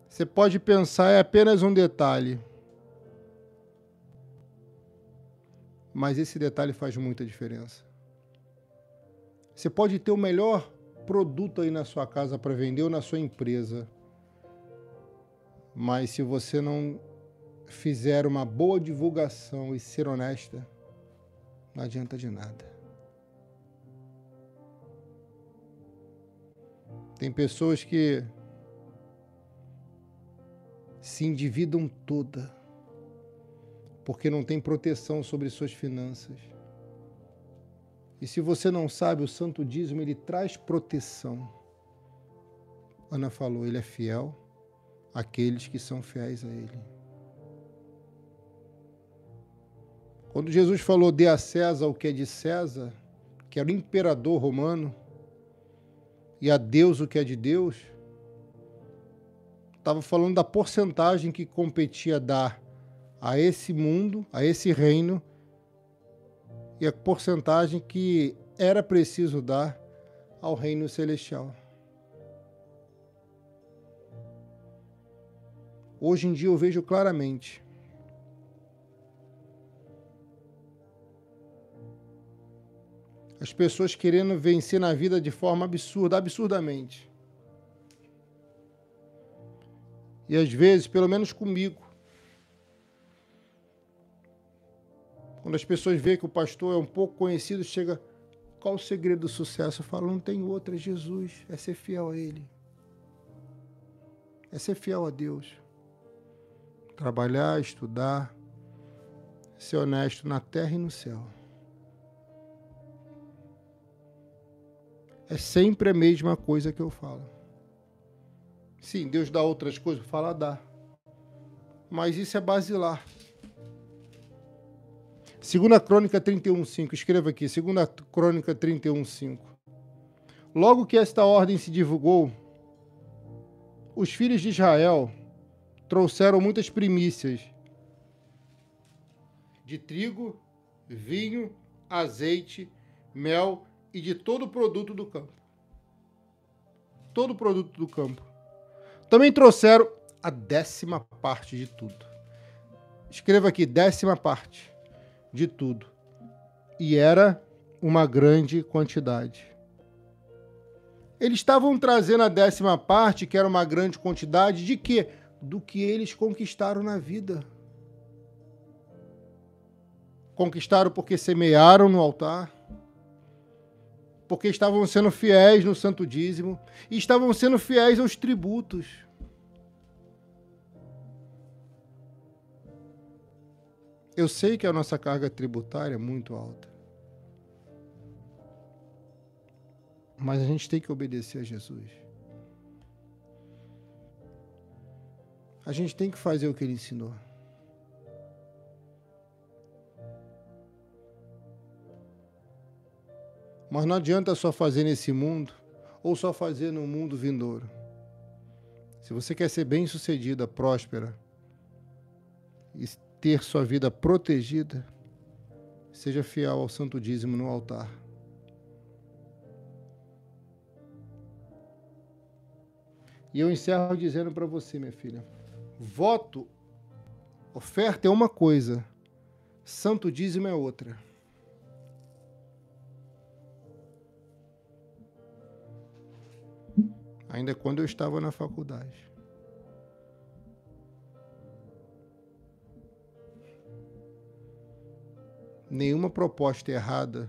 Você pode pensar, é apenas um detalhe, mas esse detalhe faz muita diferença. Você pode ter o melhor produto aí na sua casa para vender ou na sua empresa, mas se você não fizer uma boa divulgação e ser honesta, não adianta de nada. Tem pessoas que se endividam toda porque não tem proteção sobre suas finanças. E se você não sabe, o santo dízimo, ele traz proteção. Ana falou, ele é fiel àqueles que são fiéis a ele. Quando Jesus falou, dê a César o que é de César, que era o imperador romano, e a Deus o que é de Deus, estava falando da porcentagem que competia dar a esse mundo, a esse reino, e a porcentagem que era preciso dar ao reino celestial. Hoje em dia eu vejo claramente as pessoas querendo vencer na vida de forma absurda, absurdamente. E às vezes, pelo menos comigo, quando as pessoas veem que o pastor é um pouco conhecido, chega, qual o segredo do sucesso? Eu falo, não tem outro, é Jesus, é ser fiel a Ele. É ser fiel a Deus. Trabalhar, estudar, ser honesto na terra e no céu. É sempre a mesma coisa que eu falo. Sim, Deus dá outras coisas, fala, dá. Mas isso é basilar. 2 Crônica 31:5, escreva aqui, 2 Crônica 31:5. Logo que esta ordem se divulgou, os filhos de Israel trouxeram muitas primícias de trigo, vinho, azeite, mel e de todo o produto do campo. Todo o produto do campo. Também trouxeram a 10ª parte de tudo. Escreva aqui, 10ª parte de tudo. E era uma grande quantidade. Eles estavam trazendo a 10ª parte, que era uma grande quantidade, de quê? Do que eles conquistaram na vida. Conquistaram porque semearam no altar, porque estavam sendo fiéis no santo dízimo, e estavam sendo fiéis aos tributos. Eu sei que a nossa carga tributária é muito alta, mas a gente tem que obedecer a Jesus. A gente tem que fazer o que Ele ensinou. Mas não adianta só fazer nesse mundo ou só fazer no mundo vindouro. Se você quer ser bem-sucedida, próspera e ter sua vida protegida, seja fiel ao santo dízimo no altar. E eu encerro dizendo para você, minha filha, voto, oferta é uma coisa, santo dízimo é outra. Ainda quando eu estava na faculdade. Nenhuma proposta errada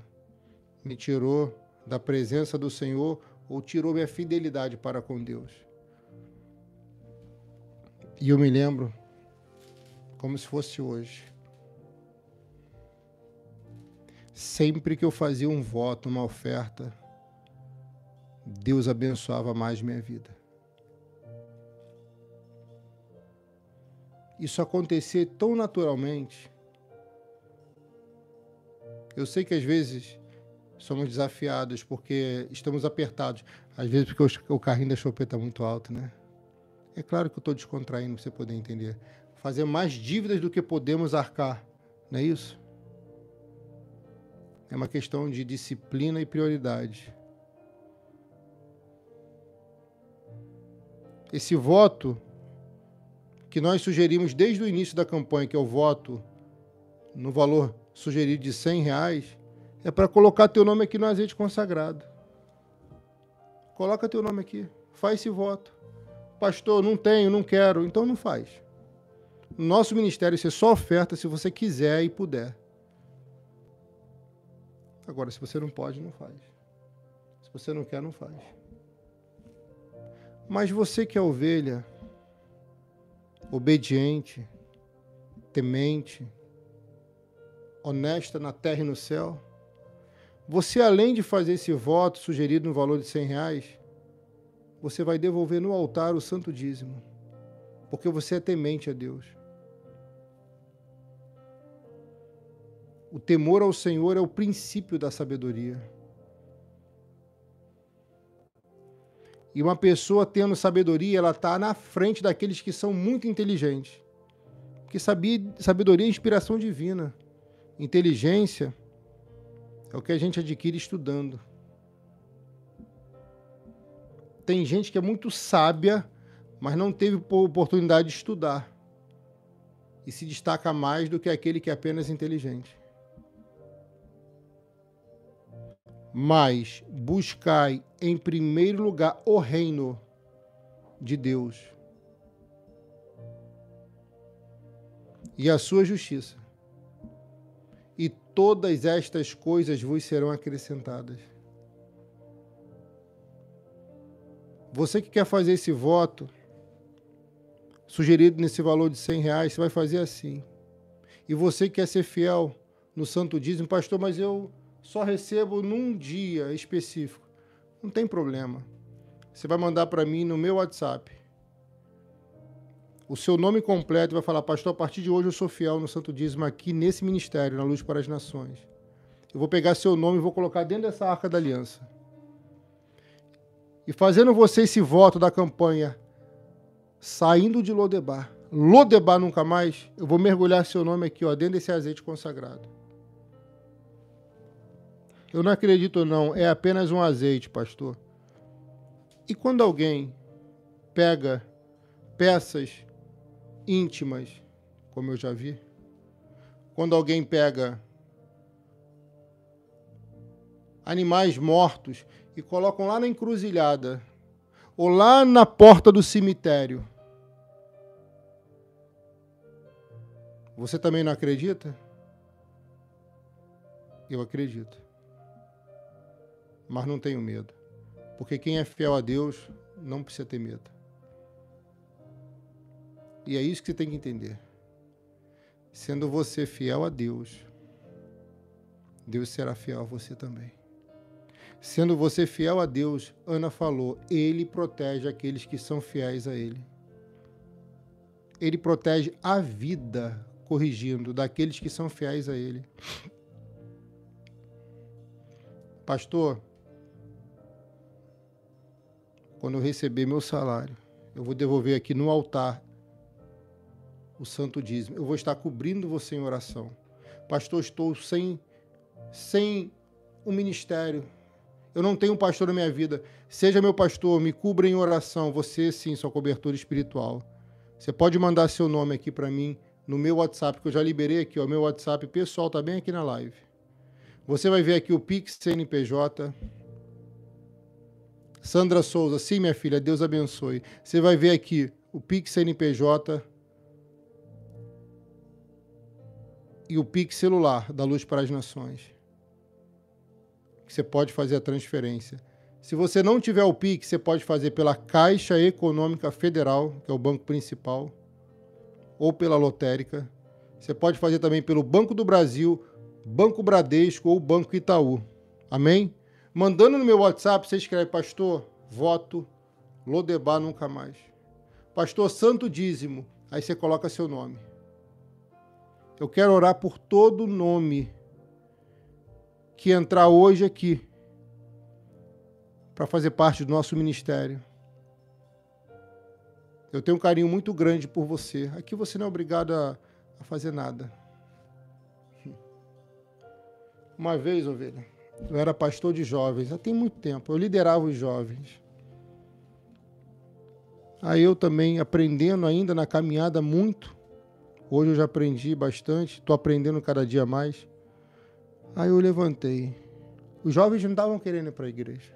me tirou da presença do Senhor ou tirou minha fidelidade para com Deus. E eu me lembro como se fosse hoje. Sempre que eu fazia um voto, uma oferta, Deus abençoava mais minha vida. Isso acontecia tão naturalmente. Eu sei que às vezes somos desafiados porque estamos apertados. Às vezes porque o carrinho da chopeta está muito alto, né? É claro que eu estou descontraindo para você poder entender. Fazer mais dívidas do que podemos arcar, não é isso? É uma questão de disciplina e prioridade. Esse voto que nós sugerimos desde o início da campanha, que é o voto no valor sugerido de R$100, é para colocar teu nome aqui no azeite consagrado. Coloca teu nome aqui, faz esse voto. Pastor, não tenho, não quero, então não faz. No nosso ministério, isso é só oferta se você quiser e puder. Agora, se você não pode, não faz. Se você não quer, não faz. Mas você que é ovelha, obediente, temente, honesta na terra e no céu, você, além de fazer esse voto sugerido no valor de R$100, você vai devolver no altar o santo dízimo, porque você é temente a Deus. O temor ao Senhor é o princípio da sabedoria. E uma pessoa tendo sabedoria, ela está na frente daqueles que são muito inteligentes. Porque sabedoria é inspiração divina. Inteligência é o que a gente adquire estudando. Tem gente que é muito sábia, mas não teve oportunidade de estudar. E se destaca mais do que aquele que é apenas inteligente. Mas buscai em primeiro lugar o reino de Deus e a sua justiça, e todas estas coisas vos serão acrescentadas. Você que quer fazer esse voto, sugerido nesse valor de R$100, você vai fazer assim. E você que quer ser fiel no Santo Dízimo, pastor, mas eu só recebo num dia específico. Não tem problema. Você vai mandar para mim no meu WhatsApp o seu nome completo e vai falar, pastor, a partir de hoje eu sou fiel no Santo Dízimo aqui nesse ministério, na Luz para as Nações. Eu vou pegar seu nome e vou colocar dentro dessa Arca da Aliança. E fazendo você esse voto da campanha, saindo de Lodebar, Lodebar nunca mais, eu vou mergulhar seu nome aqui, ó, dentro desse azeite consagrado. Eu não acredito não, é apenas um azeite, pastor. E quando alguém pega peças íntimas, como eu já vi, quando alguém pega animais mortos e colocam lá na encruzilhada ou lá na porta do cemitério, você também não acredita? Eu acredito. Mas não tenho medo. Porque quem é fiel a Deus não precisa ter medo. E é isso que você tem que entender. Sendo você fiel a Deus, Deus será fiel a você também. Sendo você fiel a Deus, Ana falou, Ele protege aqueles que são fiéis a Ele. Ele protege a vida, corrigindo, daqueles que são fiéis a Ele. Pastor, quando eu receber meu salário, eu vou devolver aqui no altar o santo dízimo. Eu vou estar cobrindo você em oração. Pastor, estou sem um ministério. Eu não tenho um pastor na minha vida. Seja meu pastor, me cubra em oração. Você, sim, sua cobertura espiritual. Você pode mandar seu nome aqui para mim no meu WhatsApp, que eu já liberei aqui, ó, meu WhatsApp pessoal está bem aqui na live. Você vai ver aqui o Pix CNPJ. Sandra Souza, sim, minha filha, Deus abençoe. Você vai ver aqui o Pix CNPJ e o Pix celular da Luz para as Nações. Você pode fazer a transferência. Se você não tiver o Pix, você pode fazer pela Caixa Econômica Federal, que é o banco principal, ou pela lotérica. Você pode fazer também pelo Banco do Brasil, Banco Bradesco ou Banco Itaú. Amém? Mandando no meu WhatsApp, você escreve, pastor, voto, Lodebar nunca mais. Pastor, santo dízimo. Aí você coloca seu nome. Eu quero orar por todo nome que entrar hoje aqui para fazer parte do nosso ministério. Eu tenho um carinho muito grande por você. Aqui você não é obrigado a fazer nada. Uma vez, ovelha, eu era pastor de jovens, já tem muito tempo, eu liderava os jovens. Aí eu também, aprendendo ainda na caminhada muito, hoje eu já aprendi bastante, estou aprendendo cada dia mais. Aí eu levantei. Os jovens não estavam querendo ir para a igreja.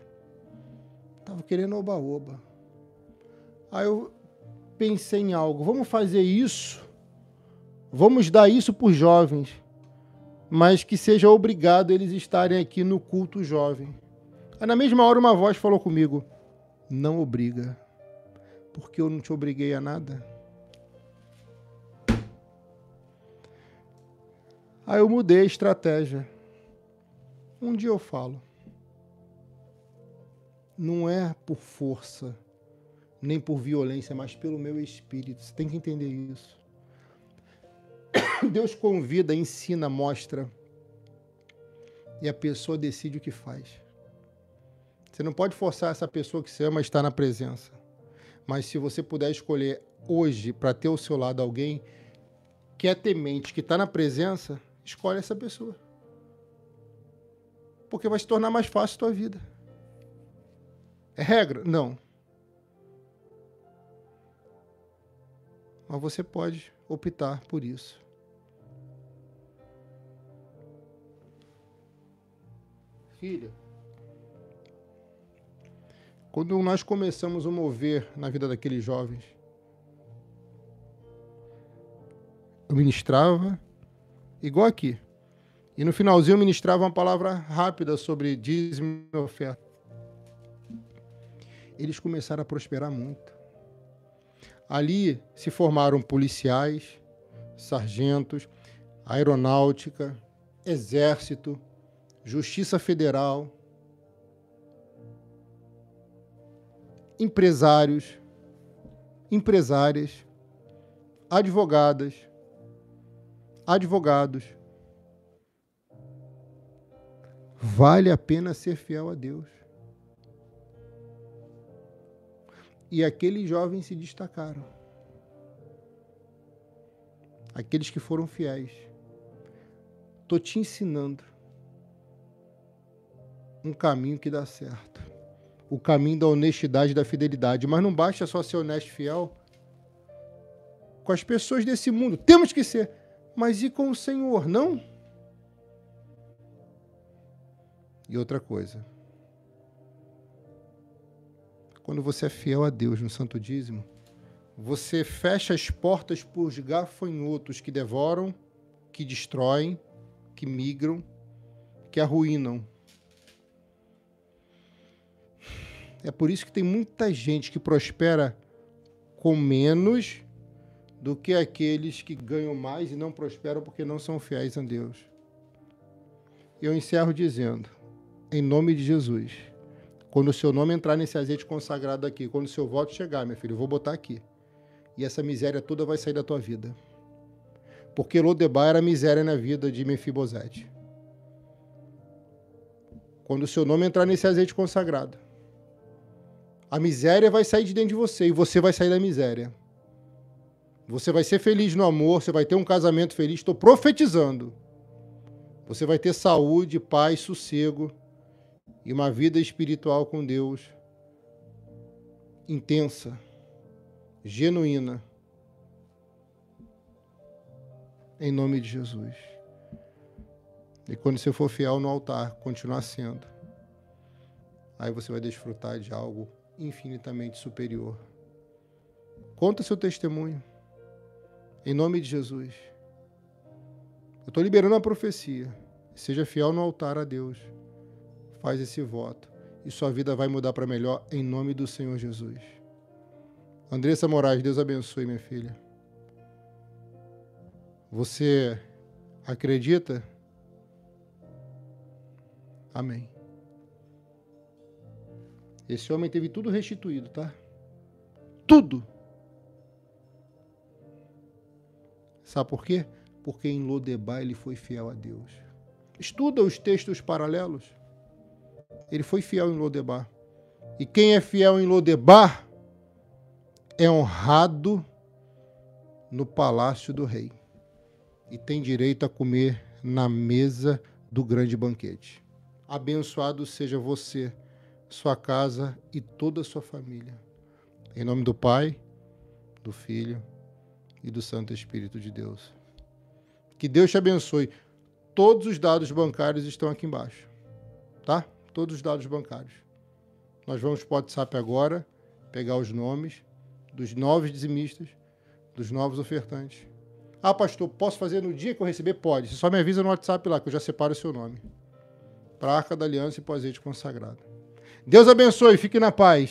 Estavam querendo oba-oba. Aí eu pensei em algo. Vamos fazer isso. Vamos dar isso para os jovens. Mas que seja obrigado eles estarem aqui no culto jovem. Aí na mesma hora uma voz falou comigo. Não obriga. Porque eu não te obriguei a nada. Aí eu mudei a estratégia. Um dia eu falo. Não é por força, nem por violência, mas pelo meu espírito. Você tem que entender isso. Deus convida, ensina, mostra. E a pessoa decide o que faz. Você não pode forçar essa pessoa que você ama a estar na presença. Mas se você puder escolher hoje para ter ao seu lado alguém que é temente, que está na presença, escolhe essa pessoa. Porque vai se tornar mais fácil a tua vida. É regra? Não. Mas você pode optar por isso. Filha, quando nós começamos a mover na vida daqueles jovens, eu ministrava igual aqui. E no finalzinho eu ministrava uma palavra rápida sobre dízimo e oferta. Eles começaram a prosperar muito. Ali se formaram policiais, sargentos, aeronáutica, exército, Justiça Federal, empresários, empresárias, advogadas, advogados. Vale a pena ser fiel a Deus. E aqueles jovens se destacaram. Aqueles que foram fiéis. Estou te ensinando um caminho que dá certo. O caminho da honestidade e da fidelidade. Mas não basta só ser honesto e fiel com as pessoas desse mundo. Temos que ser. Mas e com o Senhor, não? E outra coisa. Quando você é fiel a Deus no santo dízimo, você fecha as portas para os gafanhotos que devoram, que destroem, que migram, que arruinam. É por isso que tem muita gente que prospera com menos do que aqueles que ganham mais e não prosperam porque não são fiéis a Deus. E eu encerro dizendo, em nome de Jesus, quando o seu nome entrar nesse azeite consagrado aqui, quando o seu voto chegar, meu filho, eu vou botar aqui. E essa miséria toda vai sair da tua vida. Porque Lodebar era miséria na vida de Mefibosete. Quando o seu nome entrar nesse azeite consagrado, a miséria vai sair de dentro de você e você vai sair da miséria. Você vai ser feliz no amor, você vai ter um casamento feliz, estou profetizando. Você vai ter saúde, paz, sossego e uma vida espiritual com Deus intensa, genuína. Em nome de Jesus. E quando você for fiel no altar, continuar sendo, aí você vai desfrutar de algo infinitamente superior. Conta seu testemunho. Em nome de Jesus. Eu estou liberando a profecia. Seja fiel no altar a Deus. Faz esse voto. E sua vida vai mudar para melhor em nome do Senhor Jesus. Andressa Moraes, Deus abençoe, minha filha. Você acredita? Amém. Esse homem teve tudo restituído, tá? Tudo. Sabe por quê? Porque em Lodebar ele foi fiel a Deus. Estuda os textos paralelos. Ele foi fiel em Lodebar. E quem é fiel em Lodebar é honrado no palácio do rei. E tem direito a comer na mesa do grande banquete. Abençoado seja você, sua casa e toda a sua família. Em nome do Pai, do Filho e do Santo Espírito de Deus. Que Deus te abençoe. Todos os dados bancários estão aqui embaixo, tá? Todos os dados bancários. Nós vamos para o WhatsApp agora, pegar os nomes dos novos dizimistas, dos novos ofertantes. Ah, pastor, posso fazer no dia que eu receber? Pode. Você só me avisa no WhatsApp lá, que eu já separo o seu nome. Para a Arca da Aliança e para o azeite consagrado. Deus abençoe. Fique na paz.